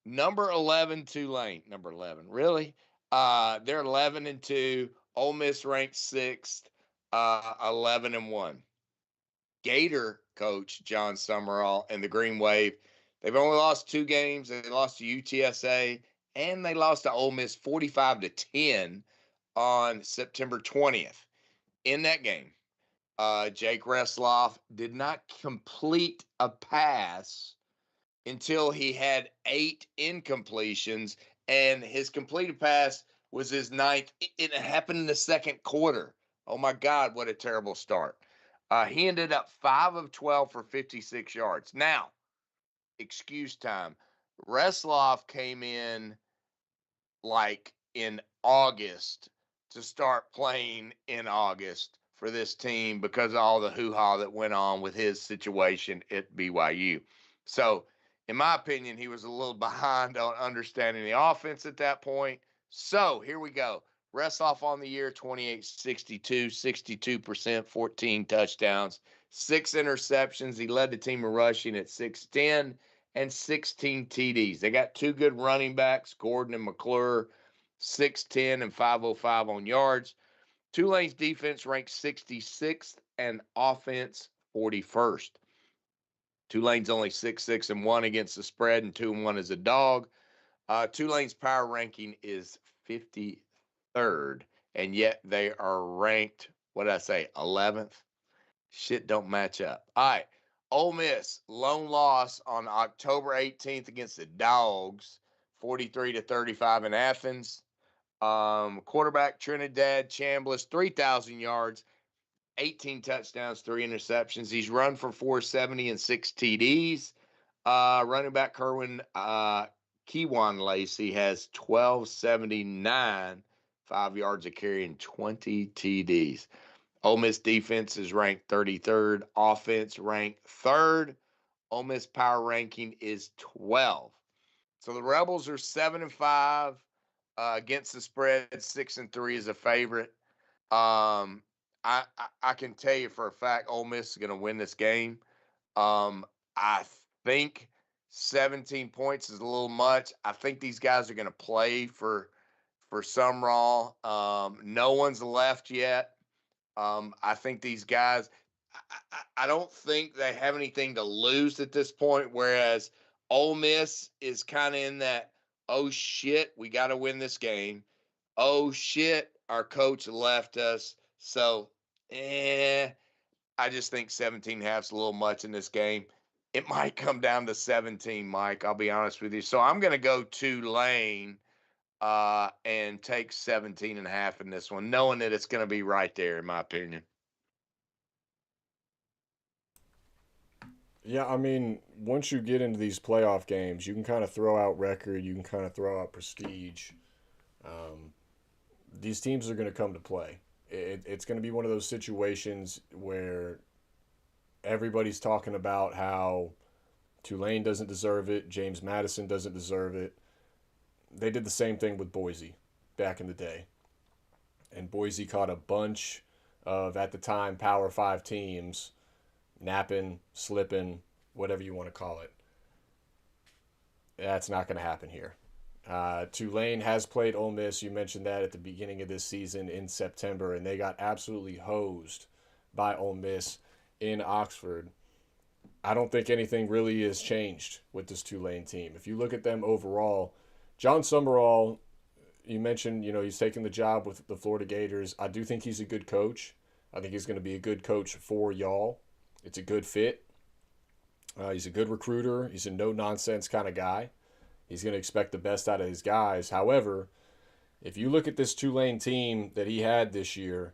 Number 11, Tulane. Number 11. Really? They're 11-2. Ole Miss ranked 6th, 11-1. Gator coach John Summerall and the Green Wave, they've only lost 2 games. They lost to UTSA, and they lost to Ole Miss 45-10 on September 20th. In that game, Jake Resloff did not complete a pass until he had 8 incompletions, and his completed pass was his 9th. It happened in the second quarter. Oh, my God, what a terrible start. He ended up 5 of 12 for 56 yards. Now, excuse time. Resloff came in like in August to start playing in August for this team because of all the hoo-ha that went on with his situation at BYU. So, in my opinion, he was a little behind on understanding the offense at that point. So, here we go. Resloff on the year, 28-62, 62%, 14 touchdowns, 6 interceptions. He led the team in rushing at 610 and 16 TDs. They got 2 good running backs, Gordon and McClure, 610 and 505 on yards. Tulane's defense ranked 66th and offense 41st. Tulane's only 6-1 against the spread and 2-1 as a dog. Tulane's power ranking is 53rd, and yet they are ranked, what did I say, 11th? Shit don't match up. All right. Ole Miss, lone loss on October 18th against the Dogs, 43-35 in Athens. Quarterback Trinidad Chambliss, 3,000 yards, 18 touchdowns, 3 interceptions. He's run for 470 and 6 TDs. Running back Kerwin Kiwan Lacey has 1279, 5 yards a carry, and 20 TDs. Ole Miss defense is ranked 33rd. Offense ranked 3rd. Ole Miss power ranking is 12. So the Rebels are 7-5 against the spread. 6-3 is a favorite. I can tell you for a fact Ole Miss is going to win this game. I think 17 points is a little much. I think these guys are going to play for Sumrall. No one's left yet. I think these guys, I don't think they have anything to lose at this point, whereas Ole Miss is kind of in that, oh shit, we got to win this game. Oh shit, our coach left us. So, I just think 17.5 is a little much in this game. It might come down to 17, Mike. I'll be honest with you. So I'm going to go Tulane and take 17.5 in this one, knowing that it's going to be right there, in my opinion. Yeah, I mean, once you get into these playoff games, you can kind of throw out record, you can kind of throw out prestige. Um, these teams are going to come to play. It's going to be one of those situations where everybody's talking about how Tulane doesn't deserve it, James Madison doesn't deserve it. They did the same thing with Boise back in the day. And Boise caught a bunch of, at the time, Power 5 teams napping, slipping, whatever you want to call it. That's not going to happen here. Tulane has played Ole Miss. You mentioned that at the beginning of this season in September, and they got absolutely hosed by Ole Miss in Oxford. I don't think anything really has changed with this Tulane team. If you look at them overall, John Summerall, you mentioned, he's taking the job with the Florida Gators. I do think he's a good coach. I think he's going to be a good coach for y'all. It's a good fit. He's a good recruiter. He's a no-nonsense kind of guy. He's going to expect the best out of his guys. However, if you look at this Tulane team that he had this year,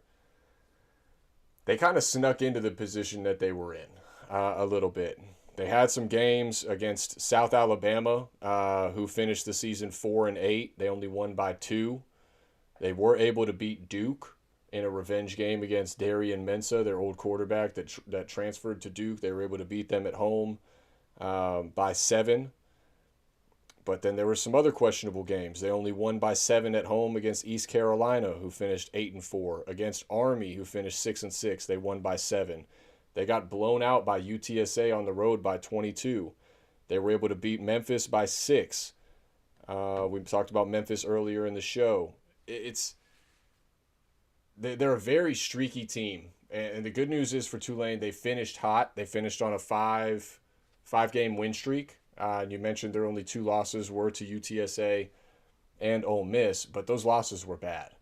they kind of snuck into the position that they were in a little bit. They had some games against South Alabama, who finished the season 4-8. They only won by 2. They were able to beat Duke in a revenge game against Darian Mensah, their old quarterback that transferred to Duke. They were able to beat them at home by 7. But then there were some other questionable games. They only won by 7 at home against East Carolina, who finished 8-4. Against Army, who finished 6-6, they won by 7. They got blown out by UTSA on the road by 22. They were able to beat Memphis by 6. We talked about Memphis earlier in the show. They're a very streaky team. And the good news is for Tulane, they finished hot. They finished on a five-game win streak. And you mentioned their only 2 losses were to UTSA and Ole Miss, but those losses were bad.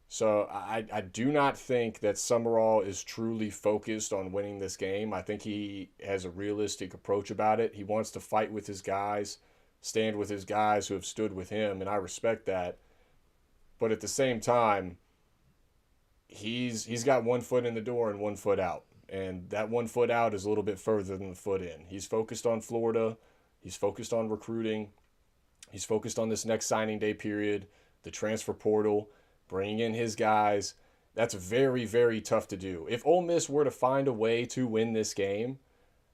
So I do not think that Summerall is truly focused on winning this game. I think he has a realistic approach about it. He wants to fight with his guys, stand with his guys who have stood with him, and I respect that. But at the same time, he's got 1 foot in the door and 1 foot out. And that 1 foot out is a little bit further than the foot in. He's focused on Florida. He's focused on recruiting. He's focused on this next signing day period, the transfer portal, bringing in his guys. That's very, very tough to do. If Ole Miss were to find a way to win this game,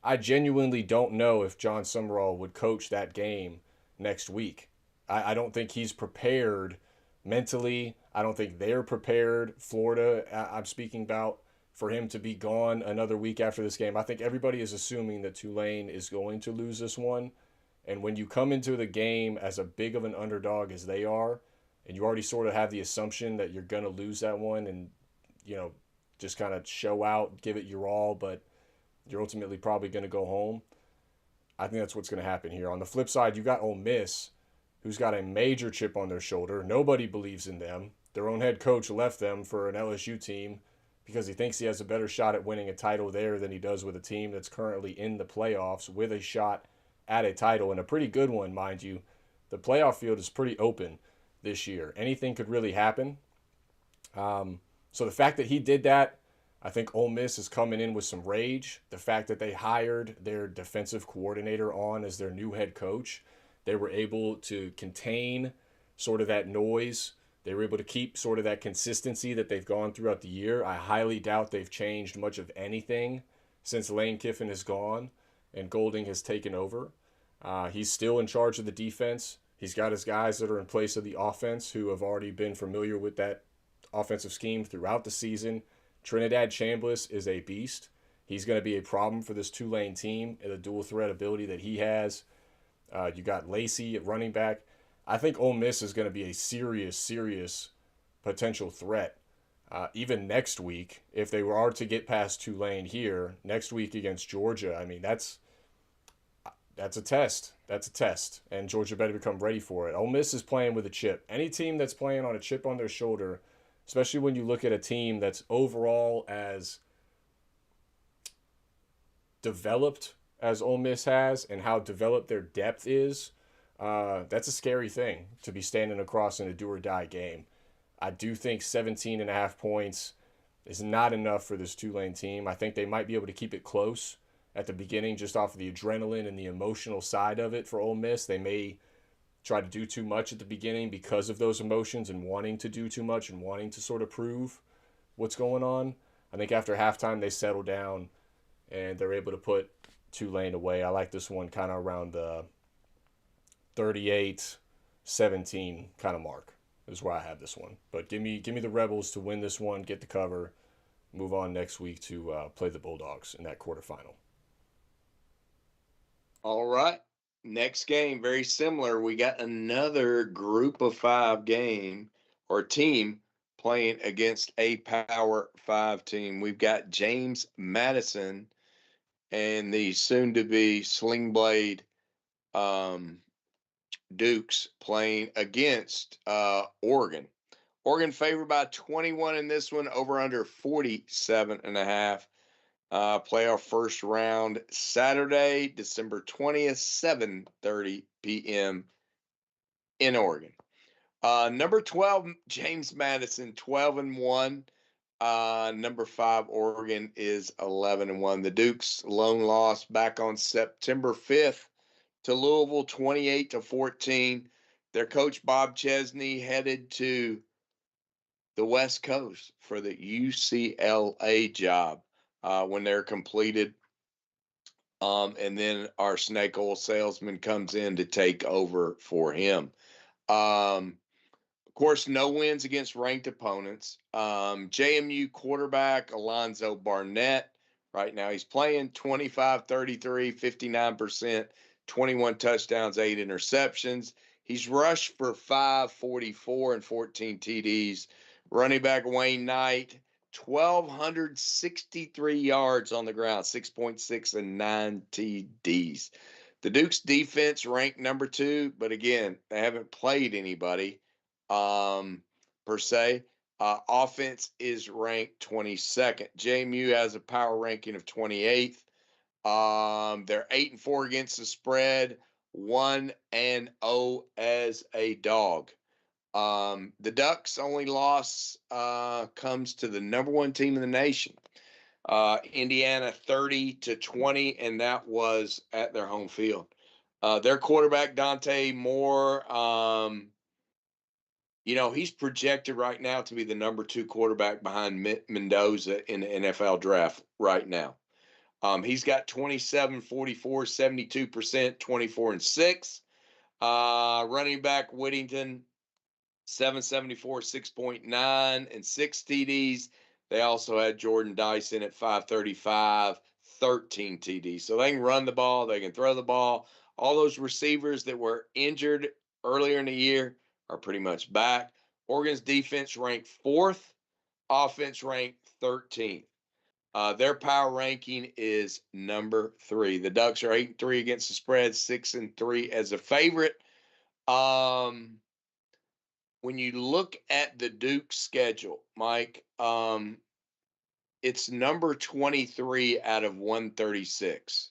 I genuinely don't know if John Summerall would coach that game next week. I don't think he's prepared mentally. I don't think they're prepared. Florida, I'm speaking about, for him to be gone another week after this game. I think everybody is assuming that Tulane is going to lose this one. And when you come into the game as a big of an underdog as they are, and you already sort of have the assumption that you're going to lose that one and, just kind of show out, give it your all, but you're ultimately probably going to go home, I think that's what's going to happen here. On the flip side, you got Ole Miss, who's got a major chip on their shoulder. Nobody believes in them. Their own head coach left them for an LSU team because he thinks he has a better shot at winning a title there than he does with a team that's currently in the playoffs with a shot at a title, and a pretty good one, mind you. The playoff field is pretty open this year. Anything could really happen. So the fact that he did that, I think Ole Miss is coming in with some rage. The fact that they hired their defensive coordinator on as their new head coach, they were able to contain sort of that noise. They were able to keep sort of that consistency that they've gone throughout the year. I highly doubt they've changed much of anything since Lane Kiffin is gone and Golding has taken over. He's still in charge of the defense. He's got his guys that are in place of the offense who have already been familiar with that offensive scheme throughout the season. Trinidad Chambliss is a beast. He's going to be a problem for this Tulane team and the dual threat ability that he has. You got Lacey at running back. I think Ole Miss is going to be a serious potential threat. Even next week, if they were to get past Tulane here, next week against Georgia, I mean, that's a test. That's a test. And Georgia better become ready for it. Ole Miss is playing with a chip. Any team that's playing on a chip on their shoulder, especially when you look at a team that's overall as developed as Ole Miss has and how developed their depth is, that's a scary thing to be standing across in a do or die game. I do think 17.5 points is not enough for this Tulane team. I think they might be able to keep it close at the beginning just off of the adrenaline and the emotional side of it for Ole Miss. They may try to do too much at the beginning because of those emotions and wanting to do too much and wanting to sort of prove what's going on. I think after halftime they settle down and they're able to put Tulane away. I like this one kind of around the 38-17 kind of mark is where I have this one. But give me the Rebels to win this one, get the cover, move on next week to play the Bulldogs in that quarterfinal. All right. Next game, very similar. We got another group of 5 game or team playing against a Power 5 team. We've got James Madison and the soon to be Sling Blade Dukes playing against Oregon. Oregon favored by 21 in this one, over under 47.5. Play our first round Saturday, December 20th, 7:30 p.m. in Oregon. Number 12, James Madison, 12-1. Number 5, Oregon is 11-1. The Dukes' lone loss back on September 5th to Louisville, 28-14. Their coach Bob Chesney headed to the West Coast for the UCLA job when they're completed. And then our snake oil salesman comes in to take over for him. Of course, no wins against ranked opponents. JMU quarterback Alonzo Barnett, right now he's playing 25-33, 59%, 21 touchdowns, 8 interceptions. He's rushed for 544 and 14 TDs. Running back Wayne Knight, 1,263 yards on the ground, 6.6 and 9 TDs. The Duke's defense ranked number 2, but again, they haven't played anybody per se. Offense is ranked 22nd. JMU has a power ranking of 28th. They're 8-4 against the spread, 1-0 as a dog. The Ducks' only loss comes to the number 1 team in the nation, Indiana, 30-20, and that was at their home field. Their quarterback Dante Moore, he's projected right now to be the number 2 quarterback behind Mendoza in the NFL draft right now. He's got 27, 44, 72%, 24-6. Running back Whittington, 774, 6.9, and 6 TDs. They also had Jordan Dyson at 535, 13 TDs. So they can run the ball, they can throw the ball. All those receivers that were injured earlier in the year are pretty much back. Oregon's defense ranked 4th, offense ranked 13th. Their power ranking is number 3. The Ducks are 8-3 against the spread, 6-3 as a favorite. When you look at the Duke schedule, Mike, it's number 23 out of 136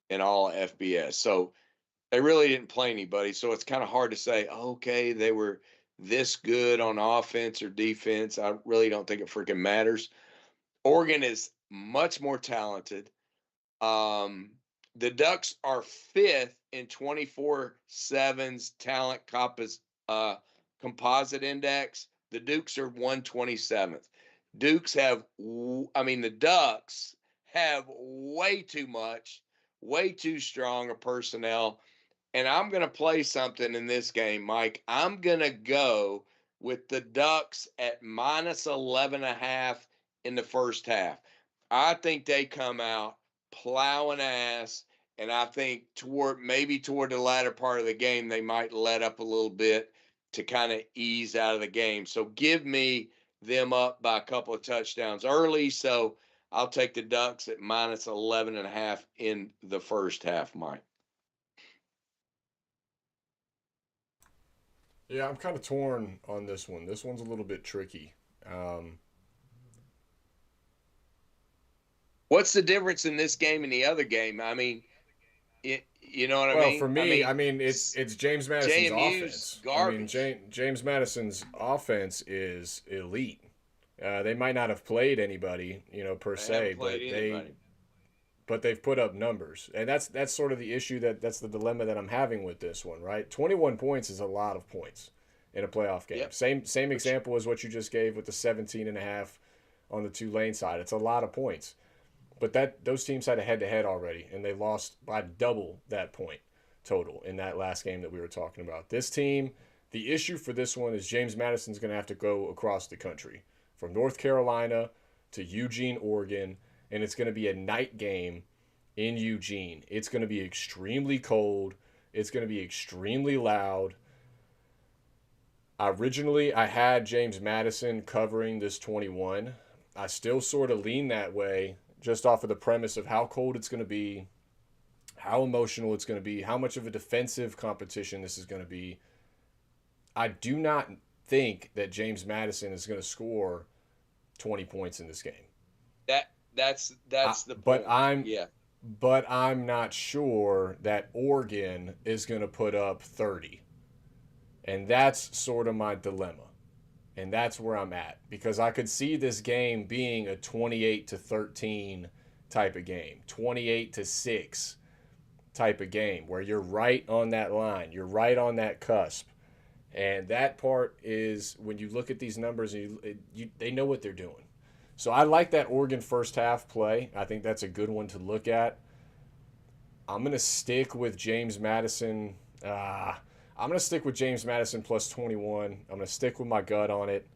in all FBS. So they really didn't play anybody. So it's kind of hard to say, okay, they were this good on offense or defense. I really don't think it freaking matters. Oregon is much more talented. Um, the Ducks are fifth in 24/7's talent composite index. The Dukes are 127th. The Ducks have way too much, way too strong a personnel. And I'm going to play something in this game, Mike. I'm going to go with the Ducks at minus 11.5 in the first half. I think they come out plowing ass, and I think toward the latter part of the game, they might let up a little bit to kind of ease out of the game. So give me them up by a couple of touchdowns early. So I'll take the Ducks at minus 11.5 in the first half, Mike. Yeah, I'm kind of torn on this one. This one's a little bit tricky. Um, What's the difference in this game and the other game? I mean, you know what I well, for mean? me, I mean it's James Madison's JMU's offense. I mean garbage. James Madison's offense is elite. They might not have played anybody, per They haven't se, played anybody. but they've put up numbers, and that's sort of the issue that's the dilemma that I'm having with this one. Right, 21 points is a lot of points in a playoff game. Yep. Same example as what you just gave with the 17 and a half on the Tulane side. It's a lot of points. But those teams had a head-to-head already, and they lost by double that point total in that last game that we were talking about. This team, the issue for this one is James Madison's going to have to go across the country from North Carolina to Eugene, Oregon, and it's going to be a night game in Eugene. It's going to be extremely cold. It's going to be extremely loud. Originally, I had James Madison covering this 21. I still sort of lean that way just off of the premise of how cold it's going to be, how emotional it's going to be, how much of a defensive competition this is going to be. I do not think that James Madison is going to score 20 points in this game. That's the point. But I'm not sure that Oregon is going to put up 30. And that's sort of my dilemma. And that's where I'm at, because I could see this game being a 28-13 type of game, 28-6 type of game, where you're right on that line, you're right on that cusp. And that part is when you look at these numbers, they know what they're doing. So I like that Oregon first half play. I think that's a good one to look at. I'm going to stick with James Madison. I'm going to stick with James Madison plus 21. I'm going to stick with my gut on it.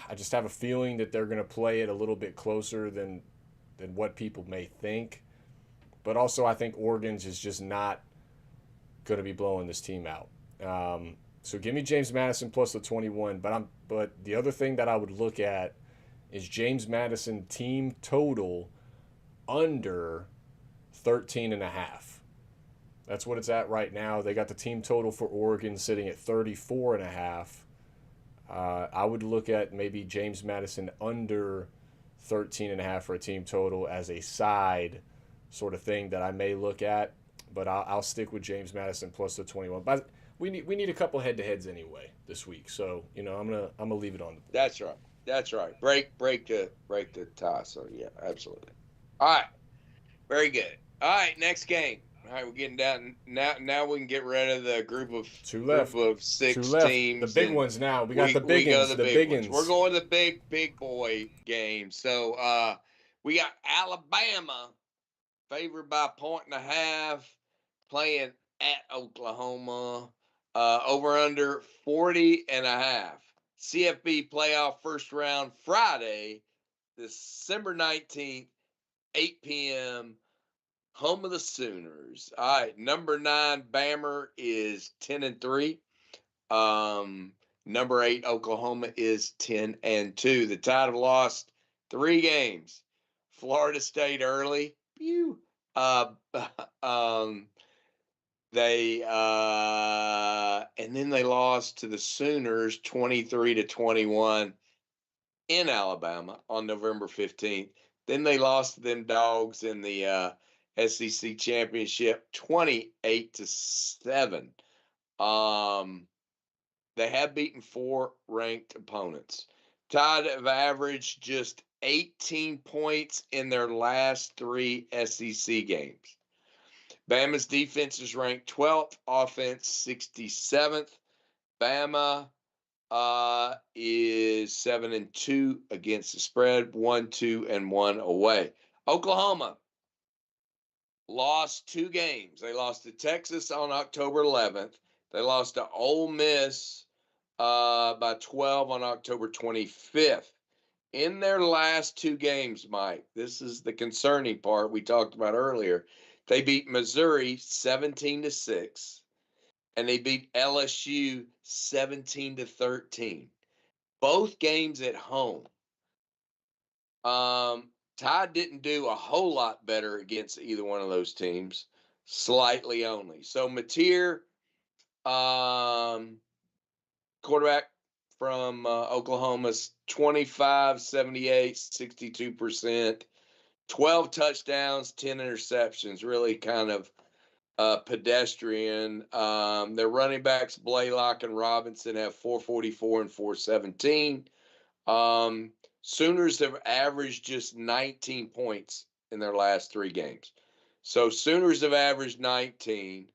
I just have a feeling that they're going to play it a little bit closer than what people may think. But also, I think Oregon's is just not going to be blowing this team out. So give me James Madison plus the 21. But the other thing that I would look at is James Madison team total under 13.5. That's what it's at right now. They got the team total for Oregon sitting at 34.5. I would look at maybe James Madison under 13.5 for a team total as a side sort of thing that I may look at. But I'll stick with James Madison plus the 21. But we need a couple head-to-heads anyway this week. So I'm gonna leave it on the board. That's right. Break the tie. So yeah, absolutely. All right. Very good. All right, next game. All right, we're getting down now. Now we can get rid of the group of six teams. The big ones now. We got the big ones. The big ones. We're going to the big boy game. So we got Alabama favored by 1.5, playing at Oklahoma. Over under 40.5. CFB playoff first round Friday, December 19th, 8 p.m. Home of the Sooners. All right, number 9 Bammer is 10-3. Number 8 Oklahoma is 10-2. The Tide have lost 3 games. Florida State early. Pew. They and then they lost to the Sooners 23-21. in Alabama on November 15th. Then they lost to them dogs in the SEC championship 28-7. They have beaten 4 ranked opponents. Tide have averaged just 18 points in their last 3 SEC games. Bama's defense is ranked 12th, offense 67th. Bama is 7-2 against the spread, 1-2 and 1 away. Oklahoma lost 2 games. They lost to Texas on October 11th. They lost to Ole Miss by 12 on October 25th. In their last 2 games, Mike, this is the concerning part we talked about earlier. They beat Missouri 17-6, and they beat LSU 17-13. Both games at home. Tide didn't do a whole lot better against either one of those teams, slightly only. So Mateer, quarterback from Oklahoma's 25, 78, 62%, 12 touchdowns, 10 interceptions, really kind of pedestrian. Their running backs, Blaylock and Robinson, have 444 and 417. Sooners have averaged just 19 points in their last 3 games. So Sooners have averaged 19.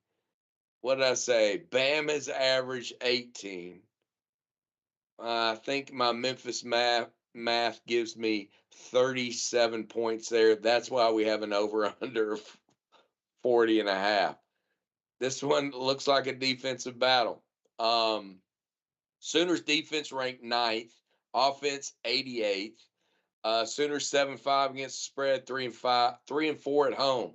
What did I say? Bam has averaged 18. I think my Memphis math gives me 37 points there. That's why we have an over-under of 40.5. This one looks like a defensive battle. Sooners defense ranked 9th, offense 88th. Sooners 7-5 against the spread, 3-5, 3-4 at home.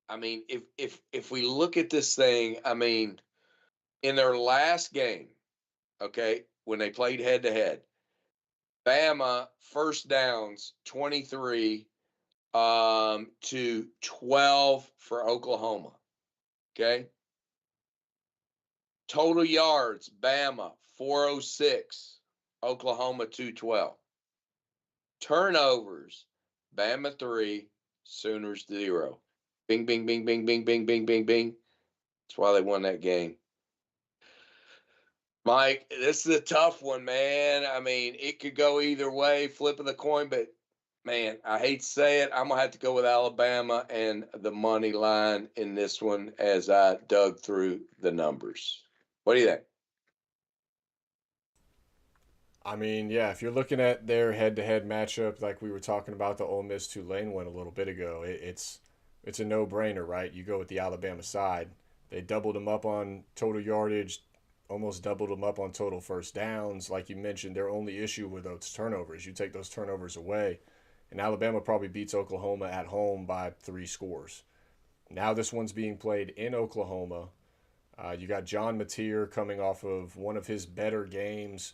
I mean, if we look at this thing, I mean, in their last game, okay, when they played head to head, Bama first downs 23 to 12 for Oklahoma. Okay. Total yards, Bama 406, Oklahoma 212. Turnovers, Bama 3, Sooners 0. Bing, bing, bing, bing, bing, bing, bing, bing, bing. That's why they won that game. Mike, this is a tough one, man. I mean, it could go either way, flipping the coin, but man, I hate to say it. I'm going to have to go with Alabama and the money line in this one as I dug through the numbers. What do you think? I mean, yeah, if you're looking at their head-to-head matchup, like we were talking about the Ole Miss Tulane one a little bit ago, it's a no-brainer, right? You go with the Alabama side. They doubled them up on total yardage, almost doubled them up on total first downs. Like you mentioned, their only issue with those turnovers. You take those turnovers away, and Alabama probably beats Oklahoma at home by 3 scores. Now this one's being played in Oklahoma. You got John Mateer coming off of one of his better games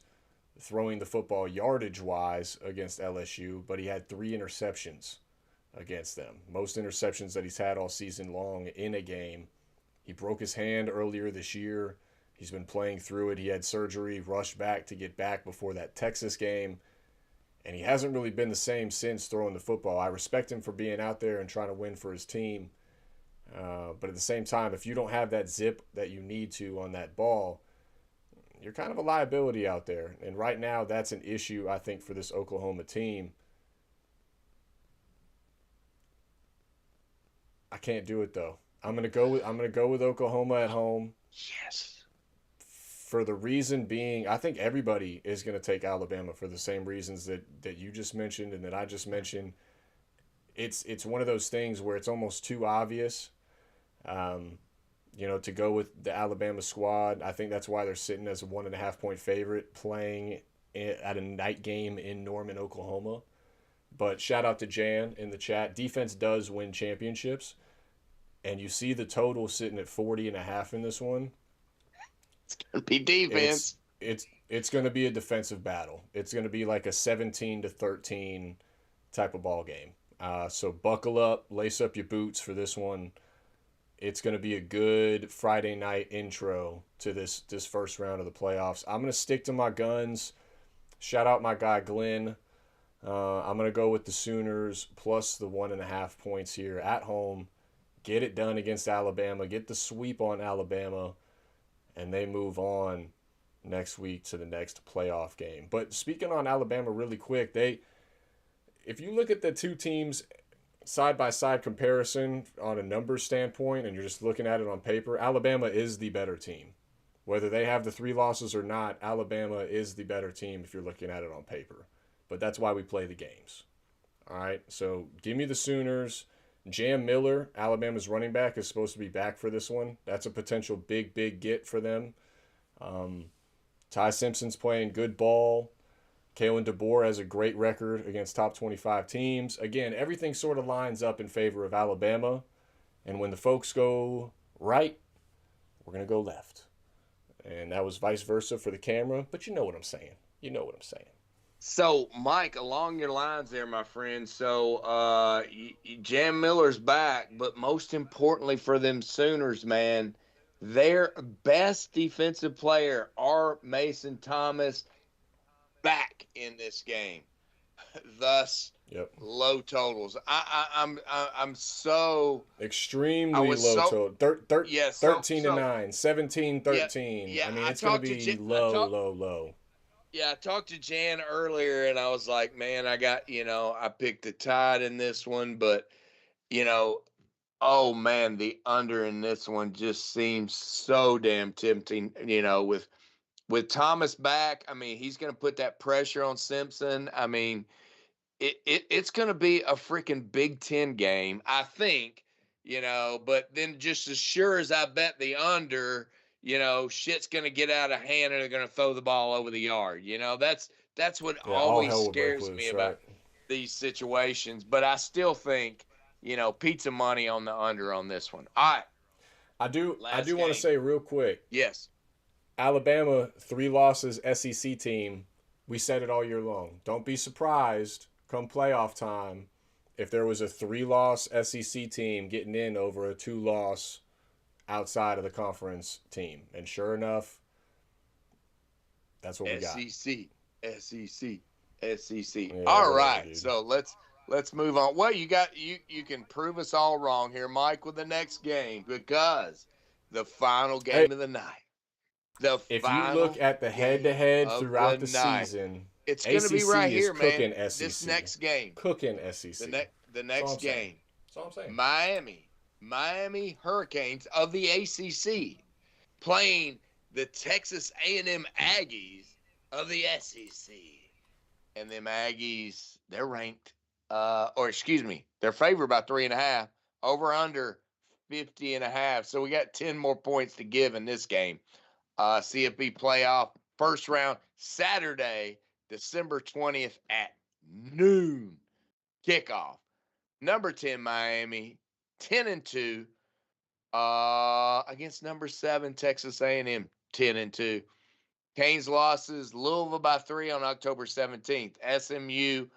throwing the football yardage wise against LSU, but he had 3 interceptions against them. Most interceptions that he's had all season long in a game. He broke his hand earlier this year. He's been playing through it. He had surgery, rushed back to get back before that Texas game, and he hasn't really been the same since throwing the football. I respect him for being out there and trying to win for his team, but at the same time, if you don't have that zip that you need to on that ball, you're kind of a liability out there. And right now, that's an issue, I think, for this Oklahoma team. I can't do it though. I'm gonna go with Oklahoma at home. Yes. For the reason being, I think everybody is gonna take Alabama for the same reasons that you just mentioned and that I just mentioned. It's one of those things where it's almost too obvious. Um, to go with the Alabama squad. I think that's why they're sitting as a 1.5 point favorite playing at a night game in Norman, Oklahoma. But shout out to Jan in the chat. Defense does win championships. And you see the total sitting at 40.5 in this one. It's going to be defense. It's going to be a defensive battle. It's going to be like a 17-13 type of ball game. So buckle up, lace up your boots for this one. it's going to be a good Friday night intro to this first round of the playoffs. I'm going to stick to my guns. Shout out my guy Glenn. I'm going to go with the Sooners plus the 1.5 points here at home. Get it done against Alabama. Get the sweep on Alabama. And they move on next week to the next playoff game. But speaking on Alabama really quick, if you look at the two teams side-by-side comparison on a numbers standpoint and you're just looking at it on paper, Alabama is the better team. Whether they have the 3 losses or not, Alabama is the better team if you're looking at it on paper. But that's why we play the games. All right, so give me the Sooners. Jam Miller, Alabama's running back, is supposed to be back for this one. That's a potential big get for them. Ty Simpson's playing good ball. Kalen DeBoer has a great record against top 25 teams. Again, everything sort of lines up in favor of Alabama. And when the folks go right, we're going to go left. And that was vice versa for the camera. But you know what I'm saying. You know what I'm saying. So, Mike, along your lines there, my friend. So, Jam Miller's back, but most importantly for them Sooners, man, their best defensive player, R. Mason Thomas, back in this game. Thus, low totals. I'm so extremely low total. Yeah, 13-9, 17-13. Yeah, I mean, it's going to be low. Yeah, I talked to Jan earlier, and I was like, man, I picked the Tide in this one, but, oh, man, the under in this one just seems so damn tempting, with Thomas back. I mean, he's going to put that pressure on Simpson. I mean, it's going to be a freaking Big Ten game, I think, but then just as sure as I bet the under, shit's going to get out of hand and they're going to throw the ball over the yard. That's what always scares me about these situations. But I still think, pizza money on the under on this one. All right. I do want to say real quick. Yes. Alabama, 3 losses, SEC team. We said it all year long. Don't be surprised come playoff time if there was a 3-loss SEC team getting in over a 2-loss outside of the conference team. And sure enough, that's what we got. SEC. Yeah, all right, dude. So let's move on. Well, you can prove us all wrong here, Mike, with the next game, because the final game of the night. If you look at the head-to-head throughout the season, it's going to be right here, man. SEC. This next game. Cooking SEC. The next game. That's all I'm saying. Miami Hurricanes of the ACC playing the Texas A&M Aggies of the SEC. And them Aggies, they're ranked, they're favored by 3.5, over under 50.5. So we got 10 more points to give in this game. CFB playoff first round Saturday, December 20th at noon kickoff. Number 10 Miami, 10-2 against number 7 Texas A&M, 10-2. Canes losses, Louisville by 3 on October 17th. SMU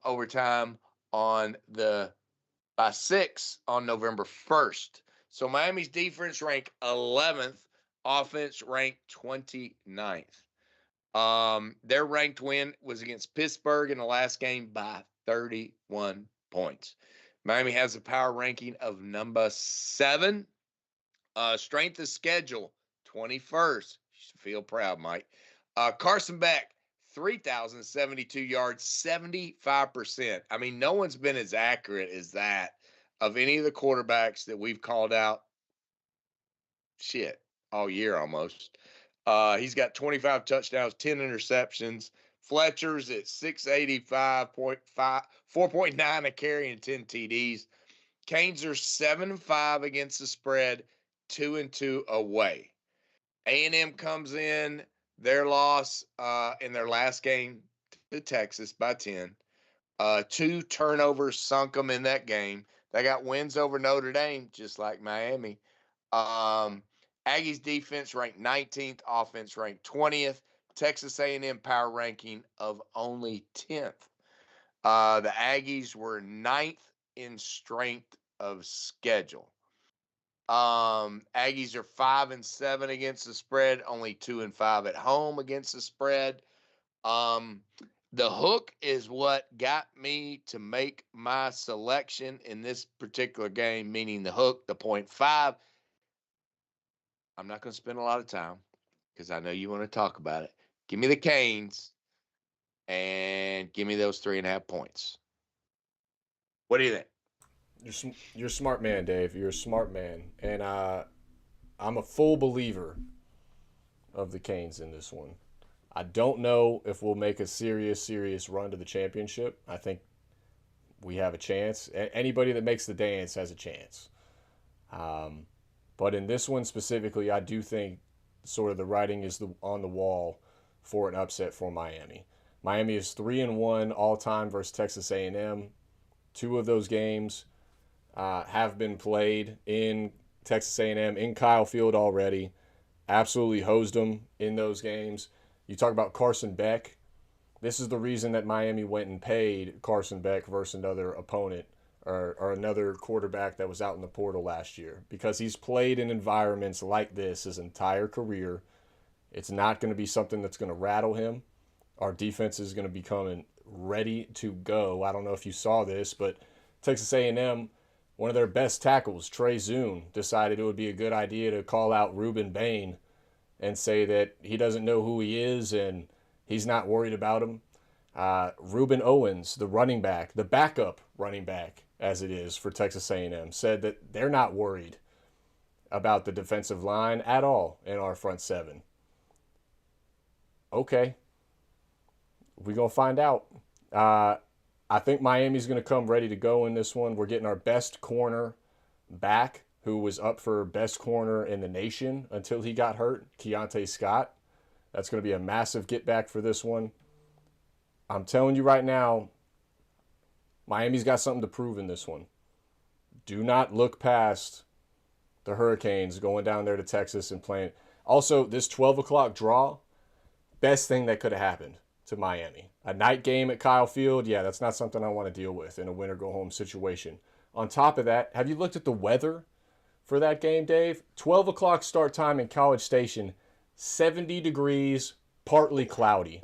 overtime by 6 on November 1st. So Miami's defense ranked 11th, offense ranked 29th. Their ranked win was against Pittsburgh in the last game by 31 points. Miami has a power ranking of number 7. Strength of schedule, 21st. You should feel proud, Mike. Carson Beck, 3,072 yards, 75%. I mean, no one's been as accurate as that of any of the quarterbacks that we've called out all year almost. He's got 25 touchdowns, 10 interceptions. Fletcher's at 685.5, 4.9 a carry and 10 TDs. Canes are 7-5 against the spread, 2-2 away. A&M comes in, their loss in their last game to Texas by 10. 2 turnovers sunk them in that game. They got wins over Notre Dame, just like Miami. Aggies defense ranked 19th, offense ranked 20th. Texas A&M power ranking of only 10th. The Aggies were 9th in strength of schedule. Aggies are 5-7 against the spread, only 2-5 at home against the spread. The hook is what got me to make my selection in this particular game, meaning the hook, the 0.5. I'm not going to spend a lot of time because I know you want to talk about it. Give me the Canes and give me those 3.5 points. What do you think? You're a smart man, Dave. You're a smart man, and I'm a full believer of the Canes in this one. I don't know if we'll make a serious run to the championship. I think we have a chance. Anybody that makes the dance has a chance. But in this one specifically, I do think sort of the writing is on the wall for an upset for Miami. Miami is 3-1 all time versus Texas A&M. Two of those games have been played in Texas A&M in Kyle Field already. Absolutely hosed them in those games. You talk about Carson Beck. This is the reason that Miami went and paid Carson Beck versus another opponent or another quarterback that was out in the portal last year, because he's played in environments like this his entire career. It's not going to be something that's going to rattle him. Our defense is going to be coming ready to go. I don't know if you saw this, but Texas A&M, one of their best tackles, Trey Zune, decided it would be a good idea to call out Ruben Bain and say that he doesn't know who he is and he's not worried about him. Ruben Owens, the running back, the backup running back, as it is for Texas A&M, said that they're not worried about the defensive line at all in our front seven. Okay. We're going to find out. I think Miami's going to come ready to go in this one. We're getting our best corner back, who was up for best corner in the nation until he got hurt, Keontae Scott. That's going to be a massive get back for this one. I'm telling you right now, Miami's got something to prove in this one. Do not look past the Hurricanes going down there to Texas and playing. Also, this 12 o'clock draw, best thing that could have happened to Miami. A night game at Kyle Field, yeah, that's not something I want to deal with in a win-or-go-home situation. On top of that, have you looked at the weather for that game, Dave? 12 o'clock start time in College Station, 70 degrees, partly cloudy.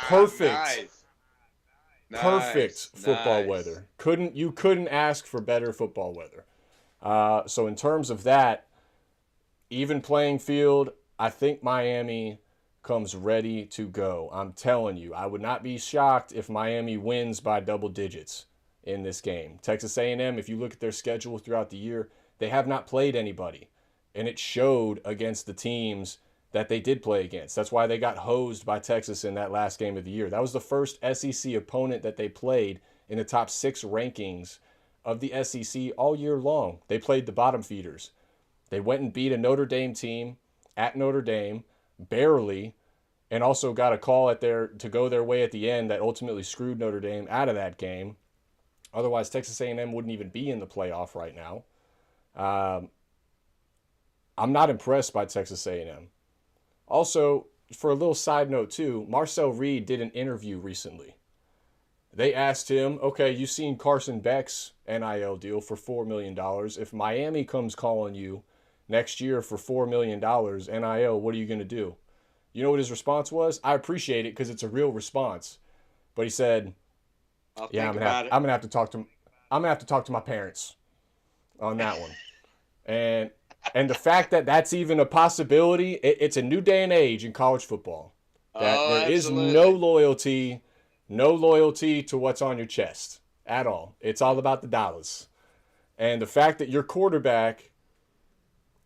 Perfect. Nice. Perfect football weather. You couldn't ask for better football weather. So in terms of that, even playing field, I think Miami comes ready to go. I'm telling you, I would not be shocked if Miami wins by double digits in this game. Texas A&M, if you look at their schedule throughout the year, they have not played anybody, and it showed against the teams that they did play against. That's why they got hosed by Texas in that last game of the year. That was the first SEC opponent that they played in the top 6 rankings of the SEC all year long. They played the bottom feeders. They went and beat a Notre Dame team at Notre Dame, barely, and also got a call to go their way at the end that ultimately screwed Notre Dame out of that game. Otherwise, Texas A&M wouldn't even be in the playoff right now. I'm not impressed by Texas A&M. Also, for a little side note too, Marcel Reed did an interview recently. They asked him, okay, you've seen Carson Beck's NIL deal for $4 million. If Miami comes calling you next year for $4 million NIL, what are you going to do? You know what his response was? I appreciate it because it's a real response. But he said, I'm gonna have to talk to my parents on that one. And the fact that that's even a possibility, it's a new day and age in college football. That there is no loyalty to what's on your chest at all. It's all about the dollars. And the fact that your quarterback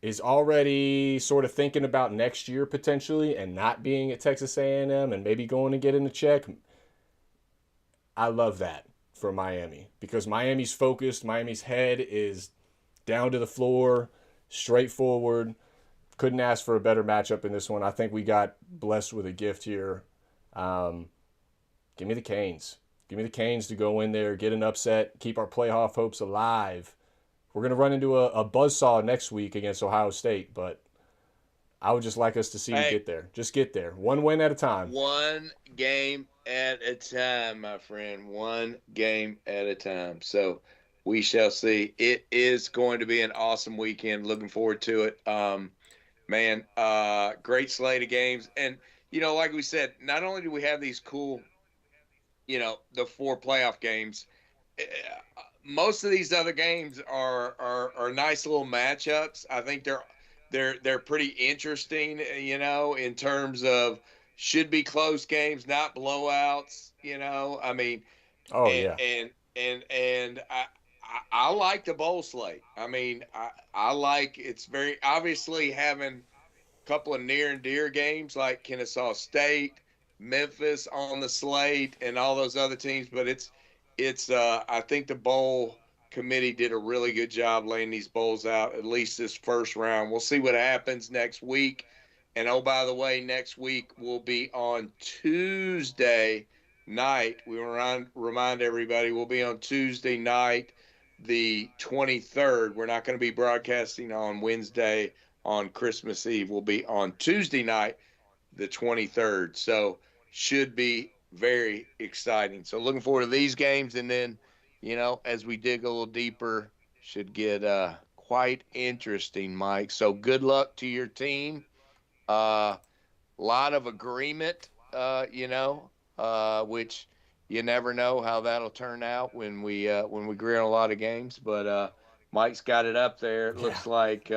is already sort of thinking about next year potentially and not being at Texas A&M and maybe going to get in a check, I love that for Miami because Miami's focused. Miami's head is down to the floor, straightforward. Couldn't ask for a better matchup in this one. I think we got blessed with a gift here. Give me the Canes. Give me the Canes to go in there, get an upset, keep our playoff hopes alive. We're going to run into a buzzsaw next week against Ohio State, but I would just like us to see you get there. Just get there. One win at a time. One game at a time, my friend. One game at a time. So we shall see. It is going to be an awesome weekend. Looking forward to it. Man, great slate of games. And, like we said, not only do we have these cool, the 4 playoff games, eh, most of these other games are nice little matchups. I think they're pretty interesting, in terms of should be close games, not blowouts, I mean, Oh and yeah. and and I like the bowl slate. I mean, I like it's very obviously having couple of near and dear games like Kennesaw State, Memphis on the slate, and all those other teams. But it's I think the bowl committee did a really good job laying these bowls out, at least this first round. We'll see what happens next week. And oh, by the way, next week will be on Tuesday night. We remind everybody we'll be on Tuesday night, the 23rd. We're not going to be broadcasting on Wednesday on Christmas Eve. Will be on Tuesday night, the 23rd. So should be very exciting. So looking forward to these games. And then, as we dig a little deeper, should get quite interesting, Mike. So good luck to your team. Lot of agreement, which you never know how that'll turn out when we agree on a lot of games. But Mike's got it up there. It Yeah. looks like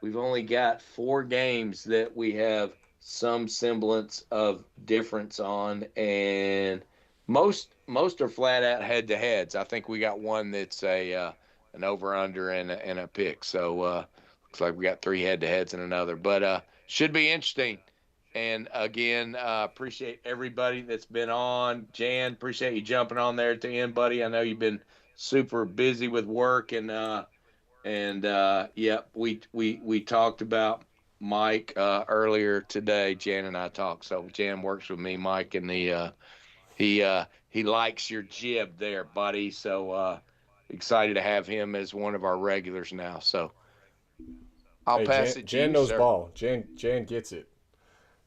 we've only got 4 games that we have some semblance of difference on, and most are flat out head to heads. I think we got one that's an over under and a pick. So looks like we got 3 head to heads and another, but should be interesting. And again, appreciate everybody that's been on. Jan, appreciate you jumping on there at the end, buddy. I know you've been super busy with work, and yeah, we talked about Mike earlier today. Jan and I talked. So Jan works with me, Mike, and he likes your jib there, buddy. So excited to have him as one of our regulars now. So I'll Hey, pass it to Jan you, knows sir. ball. Jan gets it.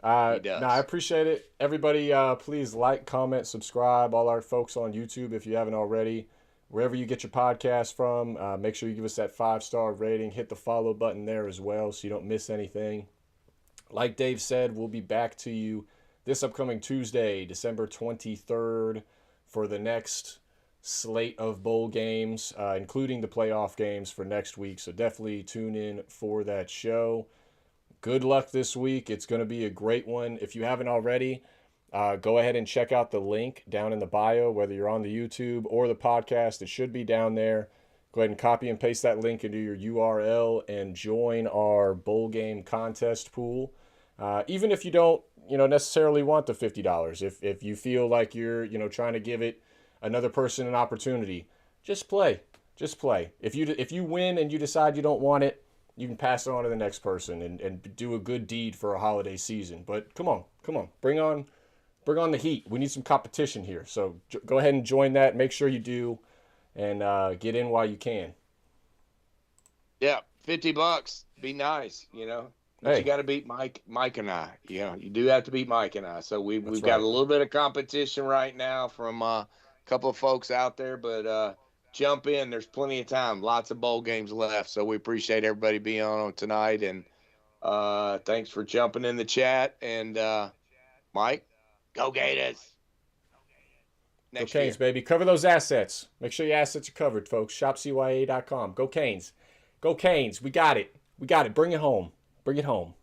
He No, I does. appreciate it. Everybody, please like, comment, subscribe. All our folks on YouTube, if you haven't already, wherever you get your podcast from, make sure you give us that 5-star rating. Hit the follow button there as well, so you don't miss anything. Like Dave said, we'll be back to you this upcoming Tuesday, December 23rd, for the next slate of bowl games, including the playoff games for next week. So definitely tune in for that show. Good luck this week. It's going to be a great one. If you haven't already, go ahead and check out the link down in the bio, whether you're on the YouTube or the podcast. It should be down there. Go ahead and copy and paste that link into your URL and join our bowl game contest pool. Even if you don't, necessarily want the $50. If you feel like you're, trying to give it another person an opportunity, just play. Just play. If you win and you decide you don't want it, you can pass it on to the next person and do a good deed for a holiday season. But come on, bring on the heat. We need some competition here. So go ahead and join that. Make sure you do, and get in while you can. Yeah, $50. Be nice, But you Hey, got to beat Mike and I. You do have to beat Mike and I. So that's we've got right. a little bit of competition right now from a couple of folks out there, but jump in. There's plenty of time. Lots of bowl games left. So we appreciate everybody being on tonight, and thanks for jumping in the chat. And Mike, go Gators Go next Canes, year. baby. Cover those assets. Make sure your assets are covered, folks. ShopCYA.com. Go Canes. Go Canes. We got it. We got it. Bring it home. Bring it home.